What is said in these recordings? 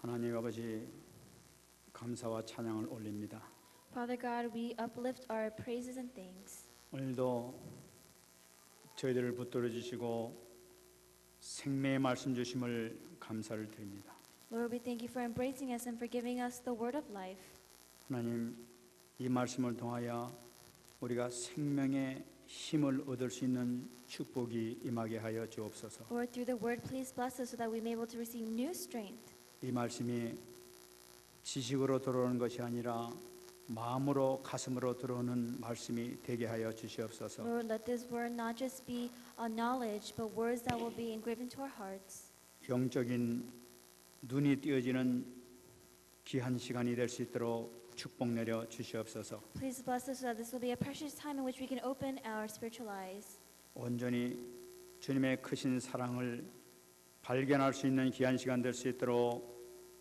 하나님 아버지 감사와 찬양을 올립니다. Father God, we uplift our praises and thanks. 오늘도 저희들을 붙들어 주시고 생명의 말씀 주심을 감사를 드립니다. Lord, we thank you for embracing us and for giving us the word of life. 하나님, 이 말씀을 통하여 우리가 생명의 힘을 얻을 수 있는 축복이 임하게 하여 주옵소서. Lord, through the word, please bless us so that we may be able to receive new strength. 이 말씀이 지식으로 들어오는 것이 아니라 마음으로 가슴으로 들어오는 말씀이 되게 하여 주시옵소서. Lord, let this word not just be a knowledge, but words that will be engraved into our hearts. 영적인 눈이 띄어지는 귀한 시간이 될 수 있도록 축복 내려 주시옵소서. Please bless us so that this will be a precious time in which we can open our spiritual eyes. 온전히 주님의 크신 사랑을 발견할 수 있는 귀한 시간 될 수 있도록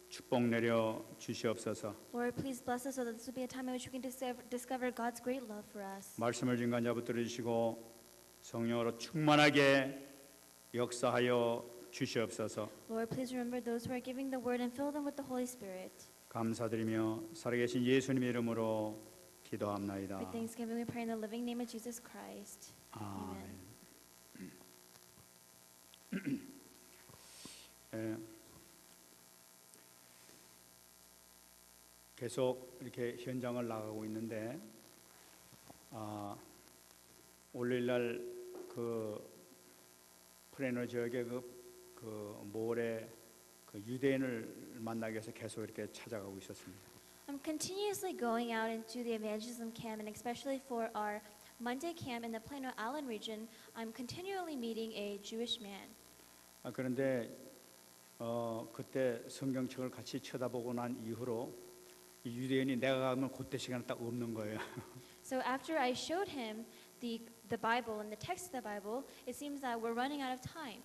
축복 내려 주시옵소서. Lord, please bless us so that this will be a time in which we can discover God's great love for us. 말씀을 증거자 붙들어 주시고 성령으로 충만하게 역사하여 주시옵소서. Lord, please remember those who are giving the word and fill them with the Holy Spirit. 감사드리며 살아계신 예수님의 이름으로 기도합나이다. With thanksgiving, we pray in the living name of Jesus Christ. 아멘. 예, 계속 이렇게 현장을 나가고 있는데 월요일날 그 프레너 지역의 그 모레 그 유대인을 만나기 위해서 계속 이렇게 찾아가고 있었습니다. I'm continuously going out into the evangelism camp, and especially for our Monday camp in the Plano Allen region, I'm continually meeting a Jewish man. 그런데 그때 성경책을 같이 쳐다보고 난 이후로 이 유대인이 내가 가면 그때 시간이 딱 없는 거예요. So after I showed him the Bible and the text of the Bible, it seems that we're running out of time.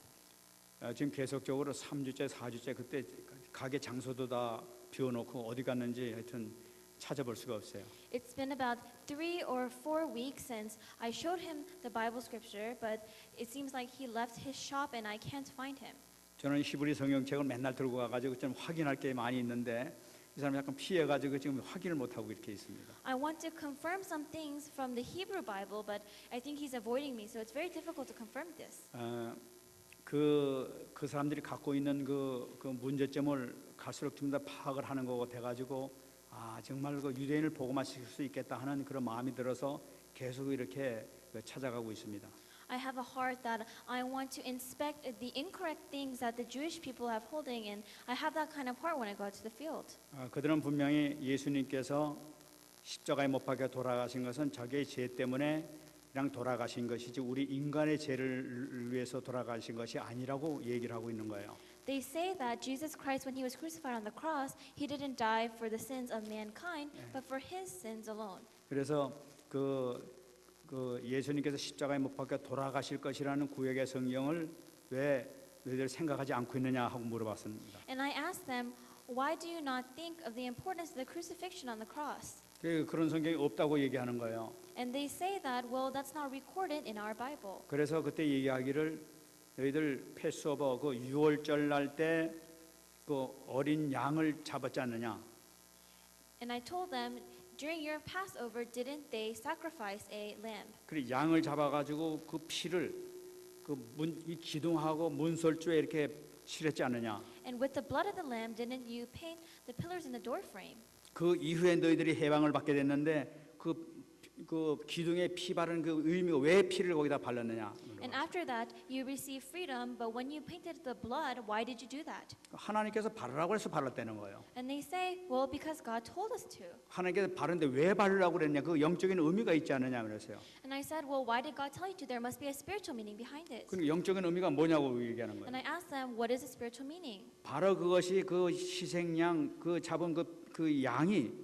지금 계속적으로 3주째, 4주째 그때 가게 장소도 다 비워놓고 어디 갔는지 하여튼 찾아볼 수가 없어요. It's been about 3 or 4 weeks since I showed him the Bible scripture, but it seems like he left his shop and I can't find him. 저는 히브리 성경책을 맨날 들고 가가지고 좀 확인할 게 많이 있는데 이 사람이 약간 피해가지고 지금 확인을 못하고 이렇게 있습니다. I want to confirm some things from the Hebrew Bible, but I think he's avoiding me, so it's very difficult to confirm this. 그 사람들이 갖고 있는 그 문제점을 갈수록 좀 더 파악을 하는 거 돼가지고 정말 그 유대인을 복음화 시킬 수 있겠다 하는 그런 마음이 들어서 계속 이렇게 찾아가고 있습니다. I have a heart that I want to inspect the incorrect things that the Jewish people have holding, and I have that kind of heart when I go out to the field. 그들은 분명히 예수님께서 십자가에 못 박혀 돌아가신 것은 자기의 죄 때문에 그냥 돌아가신 것이지 우리 인간의 죄를 위해서 돌아가신 것이 아니라고 얘기를 하고 있는 거예요. They say that Jesus Christ, when he was crucified on the cross, he didn't die for the sins of mankind, but for his sins alone. 그래서 그 예수님께서 십자가에 못 박혀 돌아가실 것이라는 구약의 성경을 왜 너희들 생각하지 않고 있느냐 하고 물어봤습니다. And I asked them, why do you not think of the importance of the crucifixion on the cross? 그런 성경이 없다고 얘기하는 거예요. And they say that, well, that's not recorded in our Bible. 그래서 그때 얘기하기를 너희들 패스오버 그 유월절 날 때 그 어린 양을 잡았지 않느냐? And I told them, during your Passover, didn't they sacrifice a lamb? 그래 양을 잡아가지고 그 피를 이 기둥하고 문설주에 이렇게 칠했지 않느냐? And with the blood of the lamb, didn't you paint the pillars in the door frame? 그 이후에 너희들이 해방을 받게 됐는데 그 기둥에 피 바른 그 의미가 왜 피를 거기다 발랐느냐? And after that, you received freedom, but when you painted the blood, why did you do that? 하나님께서 바르라고 해서 발랐다는 거예요. And they say, well, because God told us to. 하나님께서 바른데 왜 바르라고 그랬냐? 그 영적인 의미가 있지 않느냐 그랬어요. And I said, well, why did God tell you to? There must be a spiritual meaning behind it. 그 영적인 의미가 뭐냐고 얘기하는 거예요. And I asked them, what is the spiritual meaning? 바로 그것이 그 희생양 그 잡은 그 양이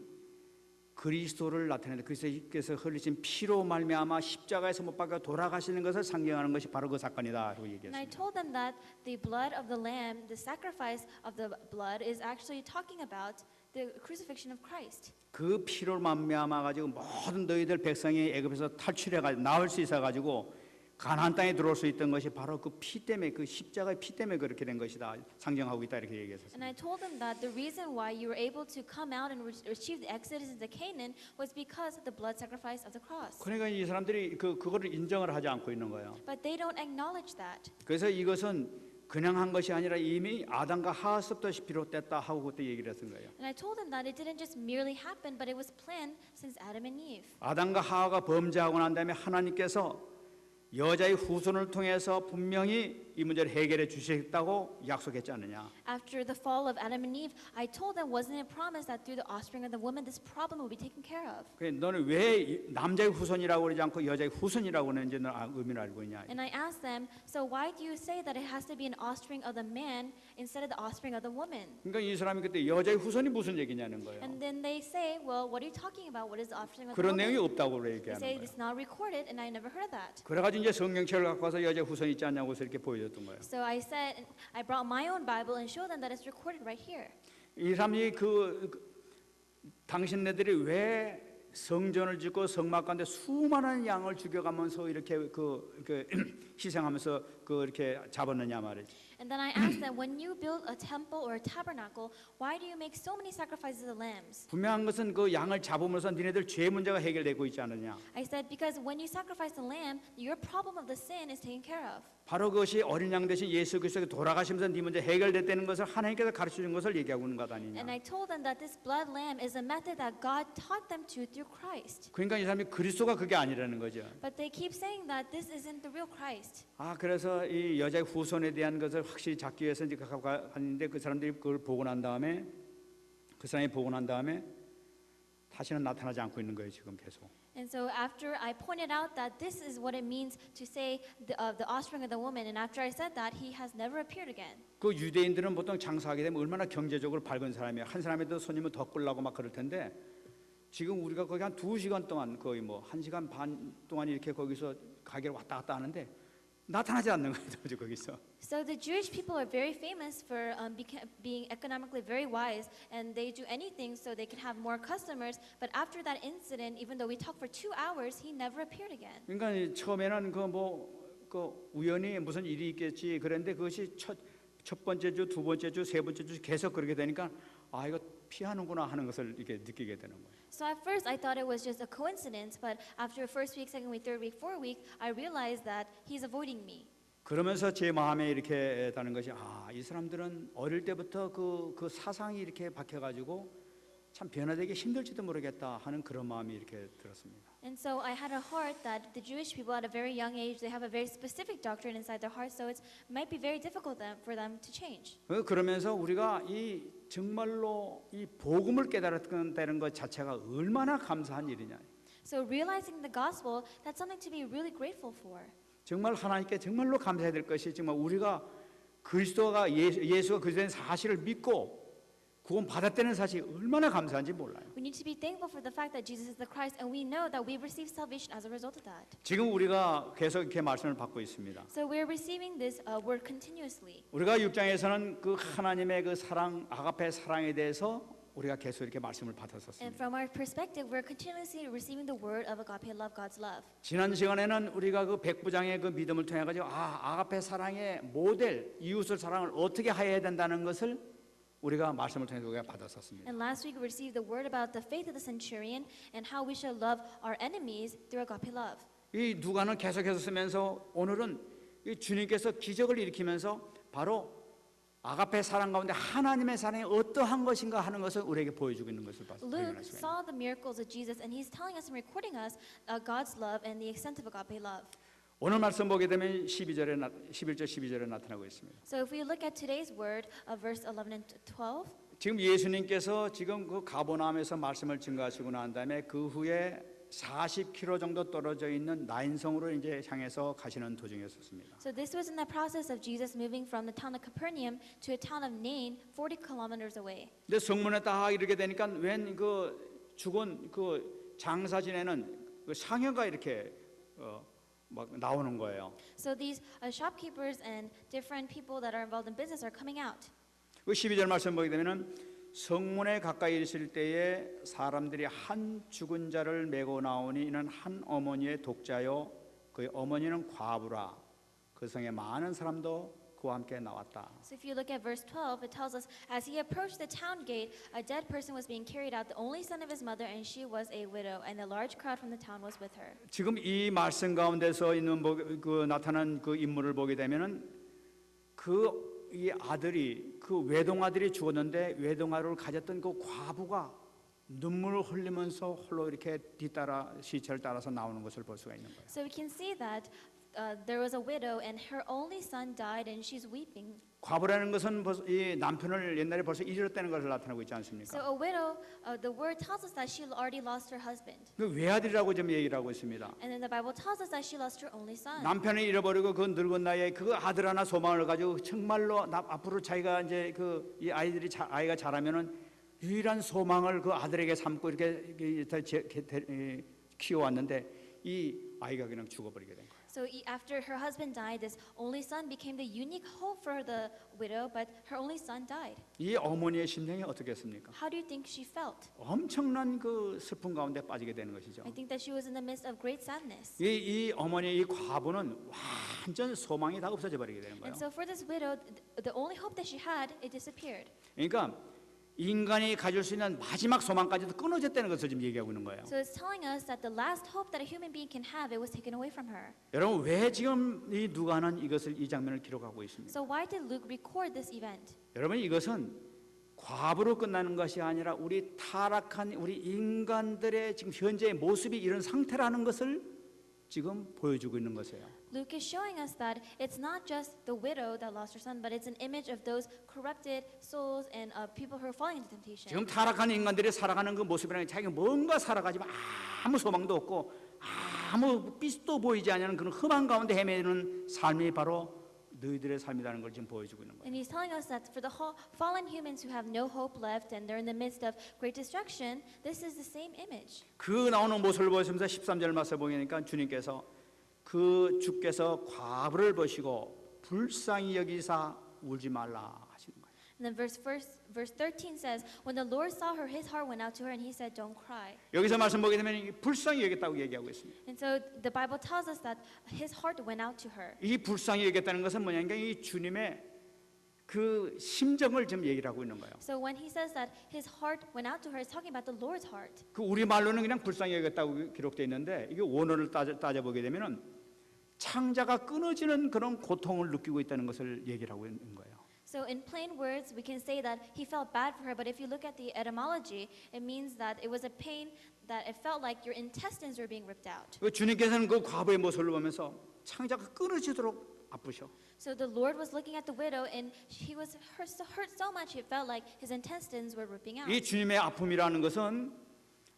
그리스도를 나타내는 그리스도께서 흘리신 피로 말미암아 십자가에서 못 박혀 돌아가시는 것을 상징하는 것이 바로 그 사건이다라고 And I 얘기했습니다. told them that the blood of the lamb, the sacrifice of the blood, is actually talking about the crucifixion of Christ. 그 피로 말미암아 가지고 모든 너희들 백성이 애굽에서 탈출해 가지고 나올 수 있어 가지고 가나안 땅에 들어올 수 있던 것이 바로 그 피 때문에 그 십자가의 피 때문에 그렇게 된 것이다 상정하고 있다 이렇게 And 얘기했었습니다. I told them that the reason why you were able to come out and achieve the exodus into Canaan was because of the blood sacrifice of the cross. 그러니까 이 사람들이 그거를 인정을 하지 않고 있는 거예요. But they don't acknowledge that. 그래서 이것은 그냥 한 것이 아니라 이미 아담과 하와서부터 비롯됐다 하고 그때 얘기를 했던 거예요. And I told them that it didn't just merely happen, but it was planned since Adam and Eve. 아담과 하와가 범죄하고 난 다음에 하나님께서 여자의 후손을 통해서 분명히 이 문제를 해결해 주시겠다고 약속했지 않느냐. After the fall of Adam and Eve, I told them, wasn't it promised that through the offspring of the woman, this problem will be taken care of? 그래, 너는 왜 남자의 후손이라고 그러지 않고 여자의 후손이라고 그러는지 너 의미를 알고 있냐. And I asked them, so why do you say that it has to be an offspring of the man instead of the offspring of the woman? 그러니까 이 사람이 그때 여자의 후손이 무슨 얘기냐는 거예요. And then they say, well, what are you talking about? What is the offspring of the 그런 내용이 woman? 없다고 They 얘기하는 say 거예요. it's not recorded, and I never heard of that. 그래가지고 이제 성경책을 갖고 와서 여자 후손이 있지 않냐고 해서 이렇게 보여줬던 거예요. So I said, I brought my own Bible and showed them that it's recorded right here. 이 사람이 당신네들이 왜 성전을 짓고 성막 가운데 수많은 양을 죽여가면서 이렇게 희생하면서 이렇게 잡았느냐 말이지. And then I asked them, when you build a temple or a tabernacle, why do you make so many sacrifices of lambs? 분명한 것은 그 양을 잡으면서 니네들 죄 문제가 해결되고 있지 않느냐. I said, because when you sacrifice the lamb, your problem of the sin is taken care of. 바로 그것이 어린 양 대신 예수 그리스도가 돌아가시면서 네 문제 해결됐다는 것을 하나님께서 가르쳐 준 것을 얘기하고 있는 것 아니냐. And I told them that this blood lamb is a method that God taught them to through Christ. 그러니까 이 사람이 그리스도가 그게 아니라는 거죠. But they keep saying that this isn't the real Christ. 그래서 이 여자의 후손에 대한 것을 확실히 잡기 위해서 이제 갔는데 그 사람들이 그걸 보고 난 다음에 다시는 나타나지 않고 있는 거예요 지금 계속. And so after I pointed out that this is what it means to say the offspring of the woman, and after I said that, he has never appeared again. 그 유대인들은 보통 장사하게 되면 얼마나 경제적으로 밝은 사람이에요. 한 사람에도 손님을 더 끌라고 막 그럴 텐데 지금 우리가 거기 한 2시간 동안 거의 뭐 1시간 반 동안 이렇게 거기서 가게를 왔다 갔다 하는데 나타나지 않는 거예요 거기서. So the Jewish people are very famous for being economically very wise, and they do anything so they can have more customers. But after that incident, even though we talked for 2 hours, he never appeared again. 그러니까 처음에는 우연히 무슨 일이 있겠지 그랬는데 그것이 첫 번째 주, 두 번째 주, 세 번째 주 계속 그렇게 되니까 이거 피하는구나 하는 것을 이렇게 느끼게 되는 거예요. So at first I thought it was just a coincidence, but after first week, second week, third week, fourth week, I realized that he's avoiding me. 그러면서 제 마음에 이렇게 다는 것이 이 사람들은 어릴 때부터 그 사상이 이렇게 박혀가지고 참 변화되기 힘들지도 모르겠다 하는 그런 마음이 이렇게 들었습니다. And so I had a heart that the Jewish people at a very young age, they have a very specific doctrine inside their heart, so it might be very difficult for them to change. 그러면서 우리가 이 정말로 이 복음을 깨달았다는 것 자체가 얼마나 감사한 일이냐. So realizing the gospel, that's something to be really grateful for. 정말 하나님께 정말로 감사해야 될 것이 정말 우리가 그리스도가 예수가 그리스도인 사실을 믿고 구원 받았다는 사실이 얼마나 감사한지 몰라요. We need to be thankful for the fact that Jesus is the Christ, and we know that we've received salvation as a result of that. 지금 우리가 계속 이렇게 말씀을 받고 있습니다. So we're receiving this word continuously. 우리가 6장에서는 그 하나님의 그 사랑, 아가페 사랑에 대해서 우리가 계속 이렇게 말씀을 And 받았었습니다. from our perspective, we're continuously receiving the word of agape love, God's love. 지난 시간에는 우리가 그 백부장의 그 믿음을 통해 가지고 아가페 사랑의 모델, 이웃을 사랑을 어떻게 해야 된다는 것을 우리가 말씀을 통해서 우리가 받았었습니다. And last week we received the word about the faith of the centurion and how we should love our enemies through agape love. 이 누가는 계속해서 쓰면서 오늘은 이 주님께서 기적을 일으키면서 바로 아가페 사랑 가운데 하나님의 사랑이 어떠한 것인가 하는 것을 우리에게 보여주고 있는 것을 Luke 발견할 수가 있습니다. saw the miracles of Jesus, and he's telling us and recording us God's love and the extent of agape love. 오늘 말씀 보게 되면 11절 12절에 나타나고 있습니다. So if we look at today's word, verse 11 and 12, 지금 예수님께서 지금 그 가버나움에서 말씀을 증거하시고 난 다음에 그 후에 40km 정도 떨어져 있는 나인성으로 이제 향해서 가시는 도중이었습니다. so this was in the process of Jesus moving from the town of Capernaum to a town of Nain, 40 kilometers away. 근데 성문에 딱 이렇게 되니까 웬 그 죽은 그 장사 지내는 그 상여가 이렇게 막 나오는 거예요. So these shopkeepers and different people that are involved in business are coming out. 그 12절 말씀 보게 되면은 성문에 가까이 있을 때에 사람들이 한 죽은 자를 메고 나오니 이는 한 어머니의 독자요 그의 어머니는 과부라 그 성에 많은 사람도 그와 함께 나왔다. So if you look at verse 12, it tells us, as he approached the town gate, a dead person was being carried out, the only son of his mother, and she was a widow, and a large crowd from the town was with her. 지금 이 말씀 가운데서 있는 그 나타난 그 인물을 보게 되면은 그 이 아들이 그 외동아들이 죽었는데 외동아를 가졌던 그 과부가 눈물을 흘리면서 홀로 이렇게 뒤따라 시체를 따라서 나오는 것을 볼 수가 있는 거예요. So we can see that there was a widow, and her only son died, and she's weeping. 과부라는 것은 벌써 이 남편을 옛날에 벌써 잊었다는 것을 나타내고 있지 않습니까? So a widow, the word tells us that she already lost her husband. 그 외아들이라고 좀 얘기를 하고 있습니다. And then the Bible tells us that she lost her only son. 남편을 잃어버리고 그 늙은 나이에 그 아들 하나 소망을 가지고 정말로 앞으로 자기가 이제 그 이 아이들이 아이가 자라면은 유일한 소망을 그 아들에게 삼고 이렇게 키워왔는데 이 아이가 그냥 죽어버리게 된 거예요. So after her husband died, this only son became the unique hope for the widow, but her only son died. 이 어머니의 심정이 어떻겠습니까? How do you think she felt? 엄청난 그 슬픔 가운데 빠지게 되는 것이죠. I think that she was in the midst of great sadness. 이 어머니의 이 과부는 완전 소망이 다 없어져 버리게 되는 거예요. And so for this widow, the only hope that she had, it disappeared. 그러니까 인간이 가질 수 있는 마지막 소망까지도 끊어졌다는 것을 지금 얘기하고 있는 거예요. So it's telling us that the last hope that a human being can have, it was taken away from her. 여러분 왜 지금 이 누가는 이 장면을 기록하고 있습니까? So why did Luke record this event? 여러분 이것은 과부로 끝나는 것이 아니라 우리 타락한 우리 인간들의 지금 현재의 모습이 이런 상태라는 것을 지금 보여주고 있는 것이에요. Luke is showing us that it's not just the widow that lost her son, but it's an image of those corrupted souls and people who are falling into temptation. 지금 타락한 인간들이 살아가는 그 모습이라는 게 자기가 뭔가 살아가지만 아무 소망도 없고 아무 빛도 보이지 않는 그런 험한 가운데 헤매는 삶이 바로 너희들의 삶이라는 걸 지금 보여주고 있는 거예요. And he's telling us that for the whole fallen humans who have no hope left and they're in the midst of great destruction, this is the same image. 그 나오는 모습을 보시면서 13절 말씀 보니까 주님께서 그 주께서 과부를 보시고 불쌍히 여기사 울지 말라 하시는 거예요. And then verse 13 says, when the Lord saw her, his heart went out to her and he said, don't cry. 여기서 말씀 보게 되면 불쌍히 여겼다고 얘기하고 있습니다. And so the Bible tells us that his heart went out to her. 이 불쌍히 여겼다는 것은 뭐냐니까 이 주님의 그 심정을 좀 얘기를 하고 있는 거예요. So when he says that his heart went out to her, he's talking about the Lord's heart. 그 우리 말로는 그냥 불쌍히 여겼다고 기록되어 있는데 이게 원어를 따져보게 되면은 창자가 끊어지는 그런 고통을 느끼고 있다는 것을 얘기를 하고 있는 거예요. So in plain words, we can say that he felt bad for her, but if you look at the etymology, it means that it was a pain that it felt like your intestines were being ripped out. 주님께서는 그 과부의 모습을 보면서 창자가 끊어지도록 아프셔. So the Lord was looking at the widow, and he was hurt so much it felt like his intestines were ripping out. 이 주님의 아픔이라는 것은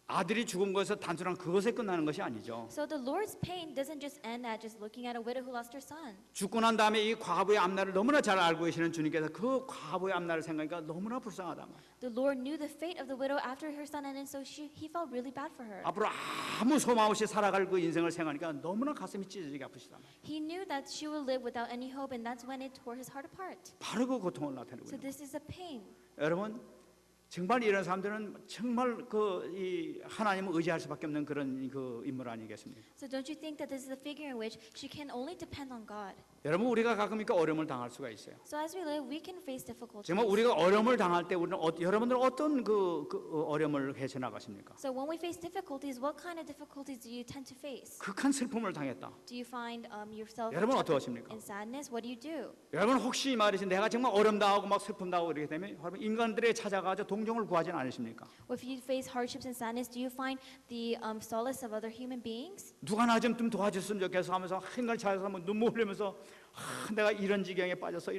아들이 죽은 것에서 단순한 그것에 끝나는 것이 아니죠. So the Lord's pain doesn't just end at just looking at a widow who lost her son. 죽고 난 다음에 이 과부의 앞날을 너무나 잘 알고 계시는 주님께서 그 과부의 앞날을 생각하니까 너무나 불쌍하단 말이에요. The Lord knew the fate of the widow after her son, and so he felt really bad for her. 앞으로 아무 소망 없이 살아갈 그 인생을 생각하니까 너무나 가슴이 찢어지게 아프시단 말이에요. He knew that she would live without any hope, and that's when it tore his heart apart. 바로 그 고통을 나타내고 So 있는 거예요. this is a pain. 여러분 정말 이런 사람들은 정말 이 하나님을 의지할 수밖에 없는 그런 그 인물 아니겠습니까? So don't you think that this is a figure in which she can only depend on God? 여러분 우리가 가끔 어려움을 당할 수가 있어요. So as we live, we can face difficulties. 정말 우리가 어려움을 당할 때 우리는 여러분들은 어떤 그 어려움을 헤쳐 나가십니까? So when we face difficulties, what kind of difficulties do you tend to face? 극한 슬픔을 당했다. Do you find yourself 여러분 어떠하십니까? in sadness? What do you do? 여러분 혹시 말이지 내가 정말 어려움 당하고 막 슬픔 당하고 이렇게 되면 여러분 인간들에 찾아가서 동정을 구하지는 않으십니까? Or if you face hardships and sadness, do you find the solace of other human beings? 누가 나 좀 도와줬으면 좋겠어 하면서 인간을 찾아서 눈물 흘리면서 내가 이런 지경에 빠져서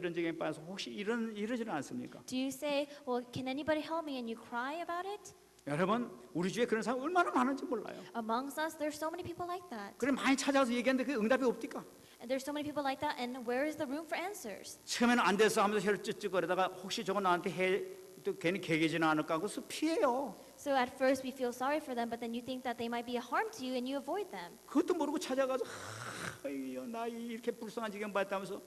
혹시 이러지는 않습니까? Do you say, well, can anybody help me, and you cry about it? 여러분 우리 주위에 그런 사람 얼마나 많은지 몰라요. Amongst us, there's so many people like that. 그래 많이 찾아서 얘기하는데 그 응답이 없디까? And there's so many people like that, and where is the room for answers? 처음에는 안 됐어 하면서 혀를 ጭጭ거리다가 혹시 저거 나한테 또 괜히 개개지는 않을까 하고서 피해요. So at first we feel sorry for them, but then you think that they might be a harm to you, and you avoid them. 그것도 모르고 찾아가서 나 이렇게 불쌍한 지경 봤다면서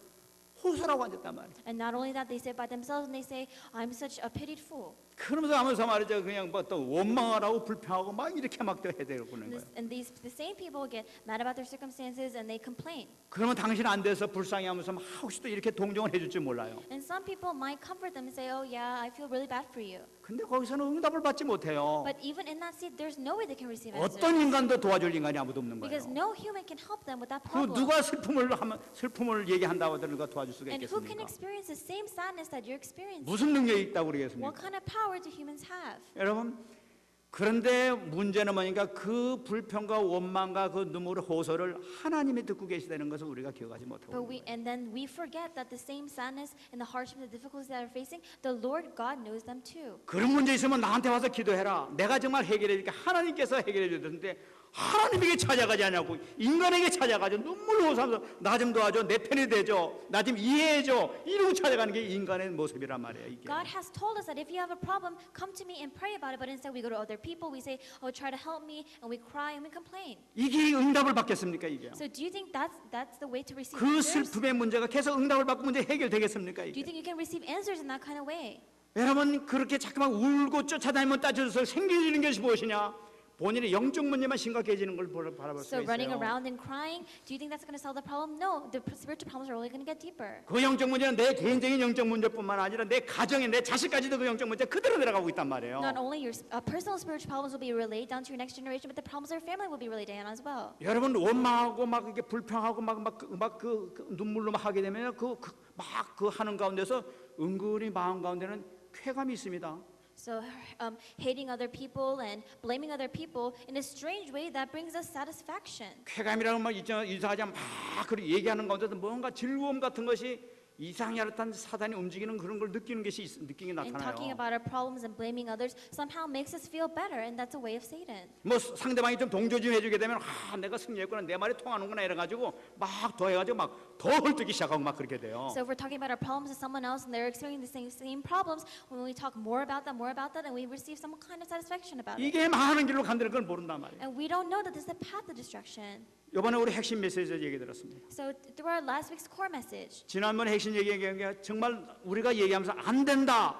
호소라고 앉았단 말이에요. And not only that, they sit by themselves and they say, I'm such a pitied fool. 그러면서 하면서 말이죠. 그냥 뭐 또 원망하라고 불평하고 막 이렇게 막 또 해대고는 거예요. And the same people get mad about their circumstances and they complain. 그러면 당신 안 돼서 불쌍해하면서 막 혹시 또 이렇게 동정을 해줄지 몰라요. And some people might comfort them and say, "Oh yeah, I feel really bad for you." 근데 거기서는 응답을 받지 못해요. But even in that seat, there's no way they can receive 어떤 answers 인간도 도와줄 인간이 아무도 없는 거예요. because no human can help them with that 그 problem. 누가 슬픔을 얘기한다고 하더니 누가 도와줄 수가 And who can 있겠습니까? experience the same sadness that you're experiencing? 무슨 능력이 있다고 What 그러겠습니까? kind of power do humans have? 여러분, 그런데 문제는 뭐니까 그 불평과 원망과 그 눈물의 호소를 하나님이 듣고 계시다는 것을 우리가 기억하지 못하고 And then we forget that the same sadness and the hardship and the difficulties that are facing, the Lord God knows them too. 그런 문제 있으면 나한테 와서 기도해라. 내가 정말 해결해 줄게. 하나님께서 해결해 주던데 하나님에게 찾아가지 않냐고 인간에게 찾아가죠. 눈물 호소하면서 나 좀 도와줘. 내 편이 되죠. 나 좀 이해해줘. 이러고 찾아가는 게 인간의 모습이란 말이에요. 이게. God has told us that if you have a problem, come to me and pray about it. But instead we go to other people, we say, "Oh, try to help me," and we cry and we complain. 이게 응답을 받겠습니까 이게? So do you think that's the way to receive 그 answers? 슬픔의 문제가 계속 응답을 받고 문제 해결되겠습니까 Do you 이게? think you can receive answers in that kind of way? 여러분 그렇게 자꾸만 울고 쫓아다니면 따져서 생기는 것이 무엇이냐? 본인의 영적 문제만 심각해지는 걸 바라볼 So 수 running 있어요. around and crying, do you think that's going to solve the problem? No, the spiritual problems are only going to get deeper. 그 영적 문제는 내 개인적인 영적 문제뿐만 아니라 내 가정에 내 자식까지도 그 영적 문제 그대로 들어가고 있단 말이에요. Not only your personal spiritual problems will be relayed down to your next generation, but the problems of your family will be relayed down as well. 여러분 원망하고 막 이렇게 불평하고 그 눈물로 막 하게 되면 그 하는 가운데서 은근히 마음 가운데는 쾌감이 있습니다. So hating other people and blaming other people in a strange way that brings us satisfaction. 쾌감이라는 말 이상하지 막 그렇게 얘기하는 가운데도 뭔가 즐거움 같은 것이 이상히 듯한 사단이 움직이는 그런 걸 느끼는 느끼게 And talking 나타나요. about our problems and blaming others somehow makes us feel better, and that's a way of Satan. 뭐 상대방이 좀 동조 좀 해주게 되면 내가 승리했구나 내 말이 통하는구나 이래가지고 막 더해가지고 막 더 헐뜯기 시작하고 막 그렇게 돼요. So if we're talking about our problems to someone else and they're experiencing the same problems, when we talk more about that, and we receive some kind of satisfaction about it. 이게 많은 길로 간다는 걸 모른단 말이에요. And we don't know that this is the path of destruction. 이번에 우리 핵심 메시지에서 얘기 들었습니다. So through our last week's core message, 지난번에 핵심 얘기한 게 정말 우리가 얘기하면서 안 된다,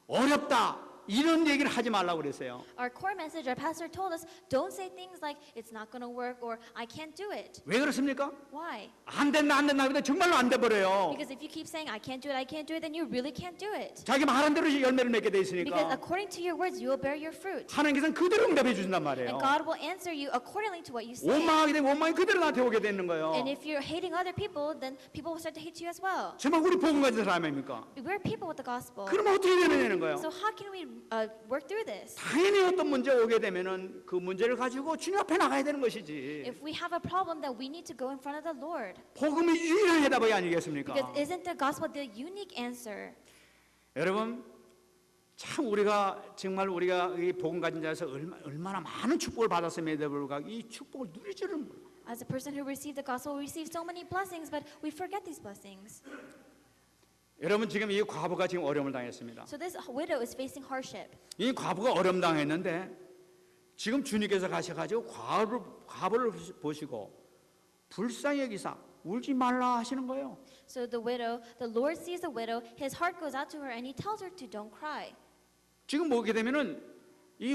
어렵다 이런 얘기를 하지 말라고 그랬어요. our core message, our pastor told us, don't say things like it's not going to work or I can't do it. 왜 그렇습니까? Why? 안 된다 근데 정말로 안 돼 버려요. Because if you keep saying I can't do it, then you really can't do it. 자기 말한 대로 열매를 맺게 돼 Because 있으니까 according to your words, you will bear your fruit. 하나님께서는 그대로 응답해 주신단 말이에요. And God will answer you accordingly to what you say. 원망하게 되면 원망이 그대로 나한테 오게 되는 거예요. And if you're hating other people, then people will start to hate you as well. 정말 우리 복음 가진 사람 아닙니까? We're people with the gospel. 그러면 어떻게 되는 거예요? So how can we work through this? 당연히 어떤 문제 오게 되면은 그 문제를 가지고 주님 앞에 나가야 되는 것이지. If we have a problem, then we need to go in front of the Lord. 복음이 유일한 해답이 아니겠습니까? Because isn't the gospel the unique answer? 여러분 참 우리가 정말 우리가 이 복음 가진 자에서 얼마나 많은 축복을 받았음에도 불구하고 이 축복을 누릴 줄은 몰라. As a person who received the gospel, we receive so many blessings, but we forget these blessings. 여러분 지금 이 과부가 지금 어려움을 당했습니다. So this widow is facing hardship. 이 과부가 어려움 당했는데 지금 주님께서 가셔가지고 과부를 보시고 불쌍히 여기사 울지 말라 하시는 거예요. So the Lord sees the widow, his heart goes out to her and he tells her to don't cry. 지금 보게 되면은 이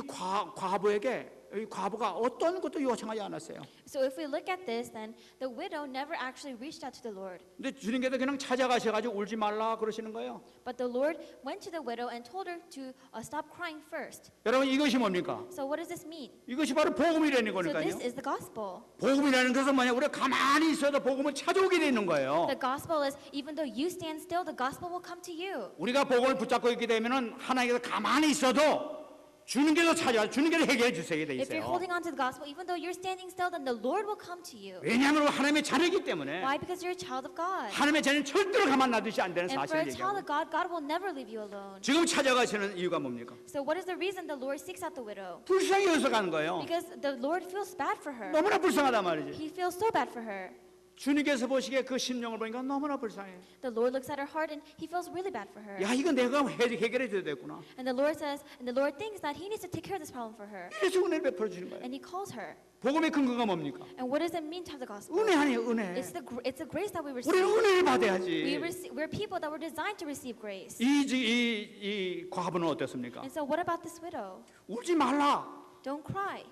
과부에게 이 과부가 어떤 것도 요청하지 않았어요. So if we look at this, then the widow never actually reached out to the Lord. 근데 주님께서 그냥 찾아가셔가지고 울지 말라 그러시는 거예요. But the Lord went to the widow and told her to stop crying first. 여러분 이것이 뭡니까? So what does this mean? 이것이 바로 복음이라는 So this 거니까요. is the gospel. 복음이라는 것은 뭐냐? 우리가 가만히 있어도 복음을 찾아오게 되는 거예요. The gospel is even though you stand still, the gospel will come to you. 우리가 복음을 붙잡고 있게 되면은 하나님께서 가만히 있어도 주님께서 찾아와 주님께서 해결해 주세요 돼 If you're 있어요. holding on to the gospel, even though you're standing still, then the Lord will come to you. 왜냐하면 하나님의 자녀이기 때문에 Why? Because you're a child of God. 하나님의 자녀는 절대로 가만 놔두지 안 되는 And for a 사실을 child 얘기하고 of God, God will never leave you alone. 지금 찾아가시는 이유가 뭡니까? So what is the reason the Lord seeks out the widow? 불쌍히 여기서 가는 거예요. Because the Lord feels bad for her. 너무나 불쌍하단 말이지. He feels so bad for her. 주님께서 보시기에 그 심령을 보니까 너무나 불쌍해. The Lord looks at her heart and he feels really bad for her. 야, 이거 내가 해결해 줘야 되겠구나. And the Lord thinks that he needs to take care of this problem for her. 그래서 은혜를 베풀어 주는 거예요. And he calls her. 복음의 근거가 뭡니까? And what does it mean to have the gospel? 은혜 아니에요, 은혜. It's the grace that we receive. 우리는 은혜를 We 받아야지. we're people that were designed to receive grace. 이 과부는 어땠습니까? And so what about this widow? 울지 말라. Don't cry.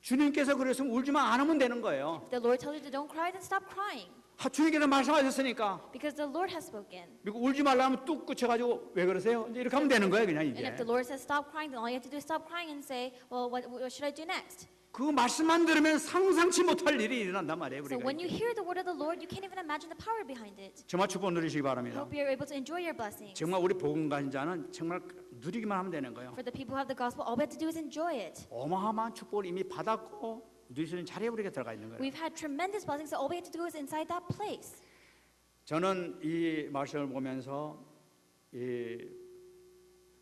주님께서 그랬으면 울지만 않으면 되는 거예요. If the Lord tells you to don't cry, then stop crying. 주님께서 말씀하셨으니까 Because the Lord has spoken. 그리고 울지 말라면 뚝 끝쳐가지고 왜 그러세요? 이제 이렇게 하면 되는 거예요, 그냥 And if 이제. the Lord says stop crying, then all you have to do is stop crying and say, well, what should I do next? 그 말씀만 들으면 상상치 못할 일이 일어난단 말이에요, So 우리가. when you hear the word of the Lord, you can't even imagine the power behind it. 정말 축복 누리시기 I 바랍니다. hope you're able to enjoy your blessings. 정말 우리 복음 가진 자는 정말 누리기만 하면 되는 거예요. For the people who have the gospel, all we have to do is enjoy it. 어마어마한 축복을 이미 받았고 누릴 수 있는 자리에 우리가 들어가 있는 거예요. We've had tremendous blessings, so all we have to do is inside that place. 저는 이 말씀을 보면서 이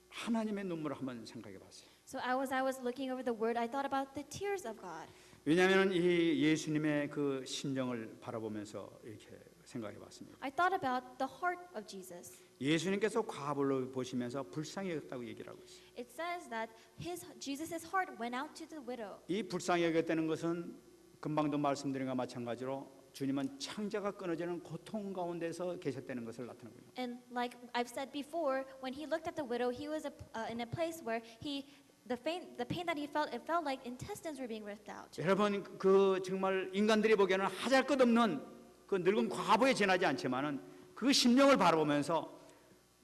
하나님의 눈물을 한번 생각해 봤어요. So I was looking over the word, I thought about the tears of God. 왜냐하면 이 예수님의 그 심정을 바라보면서 이렇게 생각해 봤습니다. I thought about the heart of Jesus. 예수님께서 과부를 보시면서 불쌍히 여겼다고 얘기를 하고 있어요. It says that Jesus' heart went out to the widow. 이 불쌍히 여겼다는 것은 금방도 말씀드린 것과 마찬가지로 주님은 창자가 끊어지는 고통 가운데서 계셨다는 것을 나타내고 있습니다. And like I've said before, when he looked at the widow, he was in a place where the pain that he felt, it felt like intestines were being ripped out. 여러분 그 정말 인간들이 보기에는 하잘것없는 그 늙은 과부에 지나지 않지만은 그 심령을 바라보면서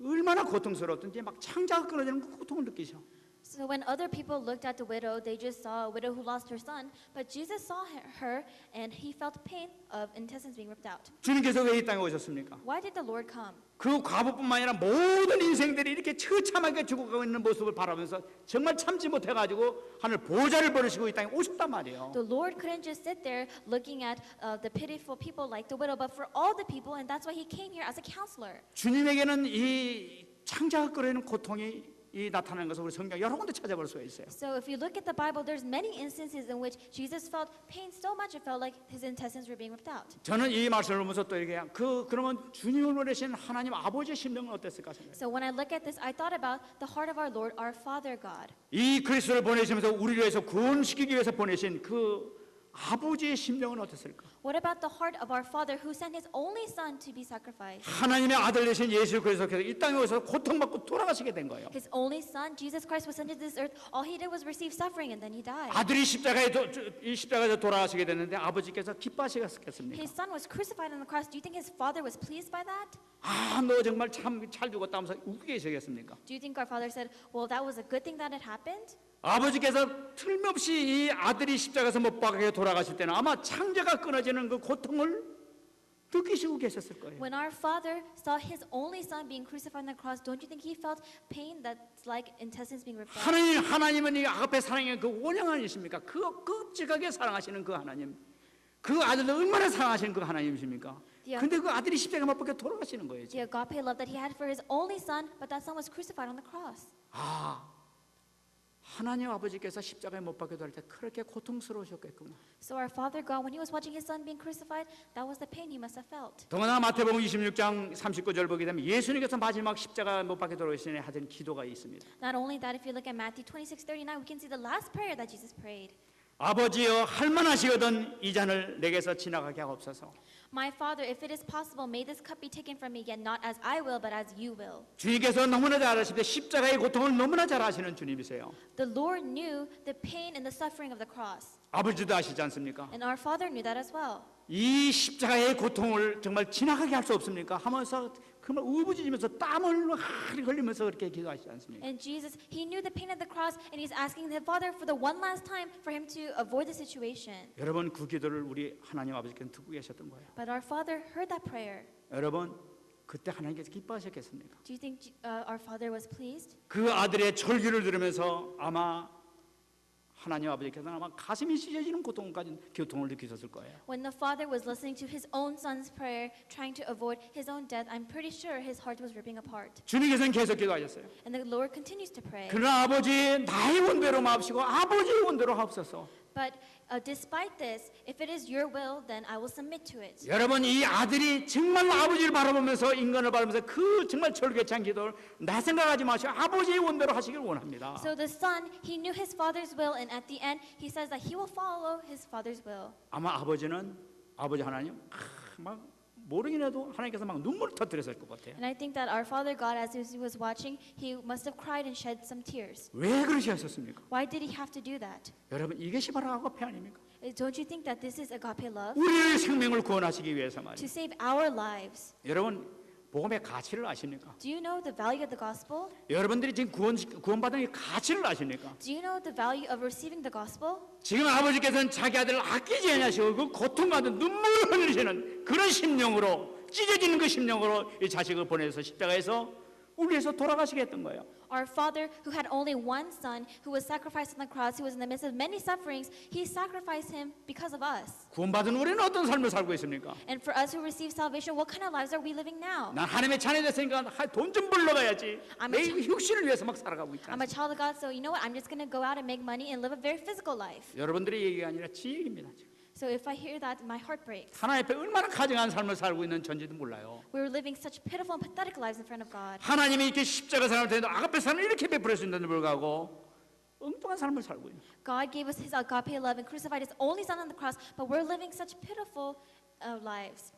얼마나 고통스러웠던지 막 창자가 끊어지는 그 고통을 느끼죠. So when other people looked at the widow, they just saw a widow who lost her son. But Jesus saw her, and he felt pain of intestines being ripped out. 주님께서 왜 이 땅에 오셨습니까? Why did the Lord come? 그 과부뿐만 아니라 모든 인생들이 이렇게 처참하게 죽어가고 있는 모습을 바라보면서 정말 참지 못해가지고 하늘 보좌를 버리시고 이 땅에 오셨단 말이에요. The Lord couldn't just sit there looking at the pitiful people like the widow, but for all the people, and that's why he came here as a counselor. 주님에게는 이 창자가 끓이는 고통이 이 나타나는 것을 우리 성경 여러 군데 찾아볼 수가 있어요. So if you look at the Bible, there's many instances in which Jesus felt pain so much it felt like his intestines were being ripped out. 저는 이 말씀을 보면서 또 이렇게 그러면 주님을 보내신 하나님 아버지의 심령은 어땠을까 생각해요. So when I look at this, I thought about the heart of our Lord, our Father God. 이 그리스도를 보내시면서 우리를 위해서 구원시키기 위해서 보내신 그 아버지의 심령은 어땠을까? What about the heart of our Father who sent his only son to be sacrificed? 하나님의 아들 되신 예수 그리스도께서 이 땅에 오셔서 고통받고 돌아가시게 된 거예요. His only son, Jesus Christ, was sent to this earth. All he did was receive suffering and then he died. 아들이 이 십자가에서 돌아가시게 됐는데 아버지께서 기뻐하시겠습니까? His son was crucified on the cross. Do you think his father was pleased by that? 너 정말 참 잘 죽었다 하면서 웃게 계시겠습니까? Do you think our father said, well, that was a good thing that it happened? 아버지께서 틀림없이 이 아들이 십자가에서 못 박혀 돌아가실 때는 아마 창자가 끊어지는 그 고통을 느끼시고 계셨을 거예요. When our father saw his only son being crucified on the cross, don't you think he felt pain that's like intestines being ripped out? 하나님은 이 아가페 사랑의 그 원형 아니십니까? 그 끔찍하게 사랑하시는 그 하나님, 그 아들을 얼마나 사랑하시는 그 하나님이십니까? Yeah. 근데 그 아들이 십자가 못 박혀 돌아가시는 거예요. The agape love that he had for his only son, but that son was crucified on the cross. 하나님 아버지께서 십자가에 못 박혀 돌아갈 때 그렇게 고통스러우셨겠구나. So our Father God, when he was watching his son being crucified, that was the pain he must have felt. 더구나 마태복음 26장 39절 보게 되면 예수님께서 마지막 십자가 못 박혀 돌아가시는 하던 기도가 있습니다. Not only that, if you look at Matthew 26:39, we can see the last prayer that Jesus prayed. 아버지여 할만하시거든 이 잔을 내게서 지나가게 하옵소서. My Father, if it is possible, may this cup be taken from me, yet not as I will, but as you will. 주님께서 너무나 잘 아시는데 십자가의 고통을 너무나 잘 아시는 주님이세요. The Lord knew the pain and the suffering of the cross. 아버지도 아시지 않습니까? And our Father knew that as well. 이 십자가의 고통을 정말 지나가게 할 수 없습니까? 하면서 정말 울부짖으면서 땀을 흘리면서 그렇게 기도하시지 않습니까? And Jesus, he knew the pain of the cross, and he's asking the Father for the one last time for him to avoid the situation. 여러분 그 기도를 우리 하나님 아버지께서 듣고 계셨던 거예요. But our Father heard that prayer. 여러분 그때 하나님께서 기뻐하셨겠습니까? Do you think our Father was pleased? 그 아들의 절규를 들으면서 아마 하나님 아버지께서는 아마 가슴이 찢어지는 고통을 느끼셨을 거예요. When the Father was listening to his own son's prayer, trying to avoid his own death, I'm pretty sure his heart was ripping apart. 주님께서는 계속 기도하셨어요. And the Lord continues to pray. 그러나 아버지 나의 원대로 마옵시고 아버지의 원대로 하옵소서. But despite this, if it is your will, then I will submit to it. 여러분 이 아들이 정말 아버지를 바라보면서 인간을 바라보면서 그 정말 절개찬 기도를 나 생각하지 마시고 아버지의 원대로 하시길 원합니다. So the son, he knew his father's will, and at the end, he says that he will follow his father's will. 아마 아버지는 아버지 하나님 막 모르긴 해도 하나님께서 막 눈물을 터뜨렸을 것 같아요. And I think that our Father God, as he was watching, he must have cried and shed some tears. 왜 그러셨습니까? Why did he have to do that? 여러분 이것이 바로 아가페 아닙니까? Don't you think that this is agape love? 우리의 생명을 구원하시기 위해서 To 말이에요. save our lives. 여러분 복음의 가치를 아십니까? Do you know the value of the gospel? 여러분들이 지금 구원받은 이 가치를 아십니까? Do you know the value of receiving the gospel? 지금 아버지께서는 자기 아들을 아끼지 않으시고 그 고통받은 눈물을 흘리시는 그런 심령으로 찢어지는 그 심령으로 이 자식을 보내서 십자가에서 우리 위해서 돌아가시게 했던 거예요. Our Father, who had only one son, who was sacrificed on the cross, who was in the midst of many sufferings, he sacrificed him because of us. 구원받은 우리는 어떤 삶을 살고 있습니까? And for us who receive salvation, what kind of lives are we living now? 난 하나님의 자녀 됐으니까 돈 좀 벌러 가야지. I'm 내 a 혁신을 위해서 막 살아가고 있다. I'm a child of God, so you know what? I'm just going to go out and make money and live a very physical life. 여러분들의 얘기가 아니라 지 얘기입니다. So if I hear that, my heart breaks. 하나님 앞에 얼마나 가증한 삶을 살고 있는 전지도 몰라요. We're living such pitiful and pathetic lives in front of God. 하나님이 이렇게 십자가 삶을 통해서 아가페 삶을 이렇게 베풀어 주는데도 불구하고 엉뚱한 삶을 살고 있는. God gave us his agape love and crucified his only son on the cross, but we're living such pitiful lives.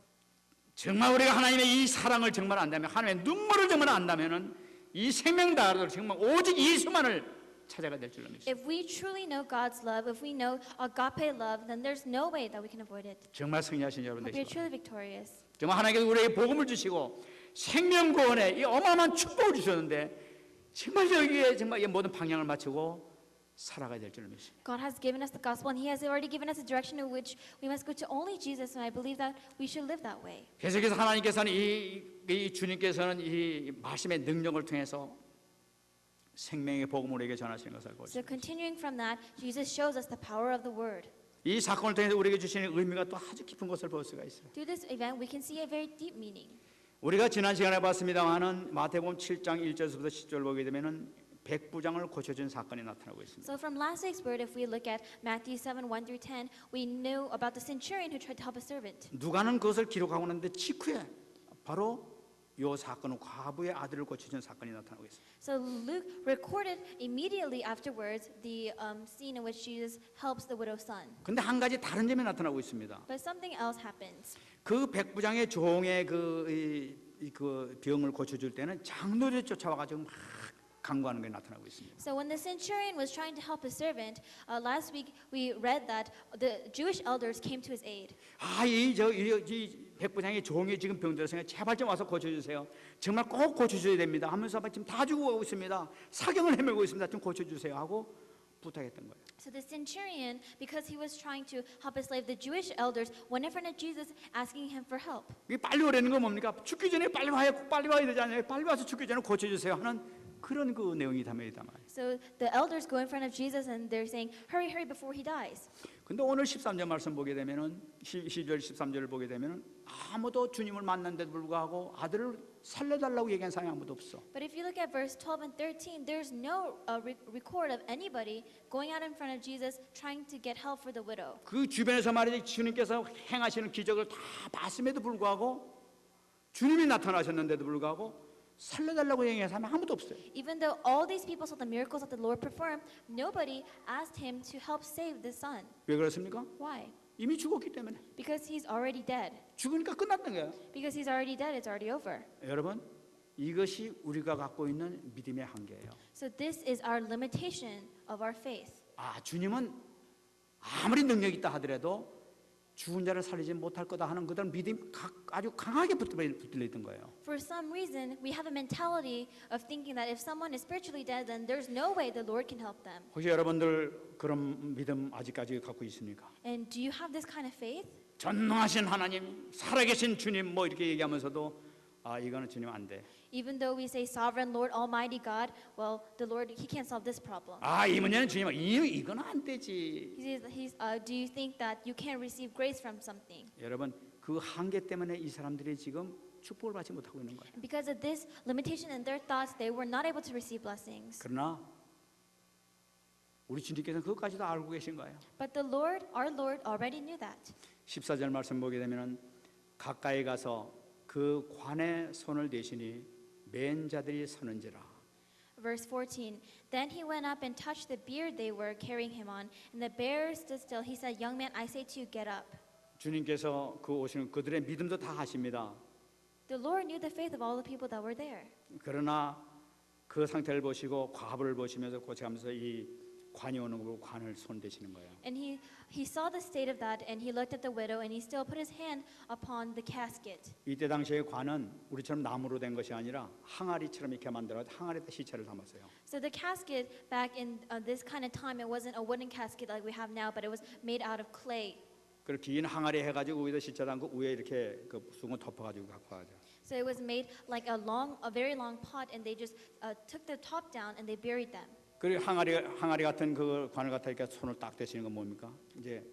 정말 우리가 하나님의 이 사랑을 정말 안다면, 하나님의 눈물을 정말 안다면은 이 생명 다하도록 정말 오직 예수만을 찾아가 될 줄로 믿습니다. If we truly know God's love, if we know agape love, then there's no way that we can avoid it. 정말 승리하신 여러분 Hope you're 되시고, truly victorious. 정말 하나님께서 우리에게 복음을 주시고 생명 구원에 이 어마어마한 축복을 주셨는데 정말 여기에 정말 이 모든 방향을 맞추고 살아가야 될 줄로 믿습니다. God has given us the gospel, and He has already given us a direction in which we must go to only Jesus, and I believe that we should live that way. 계속해서 하나님께서는 이 주님께서는 이 말씀의 능력을 통해서 생명의 복음을 우리에게 전하시는 것을 알고 So 있습니다. continuing from that, Jesus shows us the power of the word. 이 사건을 통해서 우리에게 주시는 의미가 또 아주 깊은 것을 볼 수가 있어요. Through this event, we can see a very deep meaning. 우리가 지난 시간에 봤습니다만은 마태복음 7장 1절부터 10절 보게 되면은 백부장을 고쳐준 사건이 나타나고 있습니다. So from last week's word, if we look at Matthew 7, 1 through 10, we knew about the centurion who tried to help a servant. 누가는 그것을 기록하고 있는데 직후에 바로 이 사건은 과부의 아들을 고쳐준 사건이 나타나고 있습니다. So Luke recorded immediately afterwards the scene in which Jesus helps the widow's son. 근데 한 가지 다른 점이 나타나고 있습니다. But something else happens. 그 백부장의 종의 그 병을 고쳐줄 때는 장로들이 쫓아와가지고 막 강구하는 게 나타나고 있습니다. So when the centurion was trying to help his servant, last week we read that the Jewish elders came to his aid. 이 백부장의 종이 지금 병들었으니까 제발 좀 와서 고쳐주세요. 정말 꼭 고쳐줘야 됩니다. 하면서 지금 다 죽어가고 있습니다. 사경을 헤매고 있습니다. 좀 고쳐주세요 하고 부탁했던 거예요. So the centurion, because he was trying to help his slave, the Jewish elders went in front of Jesus asking him for help. 이게 빨리 오라는 건 뭡니까? 죽기 전에 빨리 와야 되지 않아요? 빨리 와서 죽기 전에 고쳐주세요 하는 그런 그 내용이 담겨있단 말이에요. So the elders go in front of Jesus and they're saying, hurry, hurry before he dies. 근데 오늘 13절 말씀 보게 되면은 12절 13절을 보게 되면은 아무도 주님을 만났는데도 불구하고 아들을 살려달라고 얘기한 사람이 아무도 없어. But if you look at verse 12 and 13, there's no record of anybody going out in front of Jesus trying to get help for the widow. 그 주변에서 말이지 주님께서 행하시는 기적을 다 봤음에도 불구하고 주님이 나타나셨는데도 불구하고 살려달라고 얘기한 사람이 아무도 없어요. Even though all these people saw the miracles that the Lord performed, nobody asked him to help save the son. 왜 그렇습니까? Why? 이미 죽었기 때문에. Because he's already dead. 죽으니까 끝났던 거예요. Because he's already dead, it's already over. 여러분, 이것이 우리가 갖고 있는 믿음의 한계예요. So this is our limitation of our faith. 아, 주님은 아무리 능력 있다 하더라도 죽은 자를 살리지 못할 거다 하는 그런 믿음이 아주 강하게 붙들려 있던 거예요. For some reason, we have a mentality of thinking that if someone is spiritually dead, then there's no way the Lord can help them. 혹시 여러분들 그런 믿음 아직까지 갖고 있습니까? And do you have this kind of faith? 전능하신 하나님, 살아계신 주님 뭐 이렇게 얘기하면서도 아, 이거는 주님 안 돼. Even though we say sovereign Lord, almighty God, well, the Lord, he can't solve this problem. 아, 이 문제는 주님, 이건 안 되지. Do you think that you can't receive grace from something? 여러분, 그 한계 때문에 이 사람들이 지금 축복을 받지 못하고 있는 거예요. And because of this limitation in their thoughts, they were not able to receive blessings. 그러나 우리 주님께서는 그것까지도 알고 계신 거예요. But the Lord, our Lord, already knew that. 14절 말씀 보게 되면은 가까이 가서 그 관에 손을 대시니 맨 자들이 서는지라. Verse 14. Then he went up and touched the bier they were carrying him on, and the bearers stood still. He said, "Young man, I say to you, get up." 주님께서 그 오시는 그들의 믿음도 다 아십니다. The Lord knew the faith of all the people that were there. 그러나 그 상태를 보시고 과부를 보시면서 고쳐가면서 이 관이 오는 걸 보고 관을 손 대시는 거예요. And he saw the state of that, and he looked at the widow, and he still put his hand upon the casket. 이때 당시의 관은 우리처럼 나무로 된 것이 아니라 항아리처럼 이렇게 만들어 항아리에다 시체를 담았어요. So the casket back in this kind of time, it wasn't a wooden casket like we have now, but it was made out of clay. 그리고 긴 항아리 해가지고 위에다 시체 담고 위에 이렇게 그 숭어 덮어가지고 갖고 와죠. So it was made like a very long pot, and they just took the top down and they buried them. 그리고 항아리 같은 그 관을 갖다 이렇게 손을 딱 대시는 건 뭡니까? 이제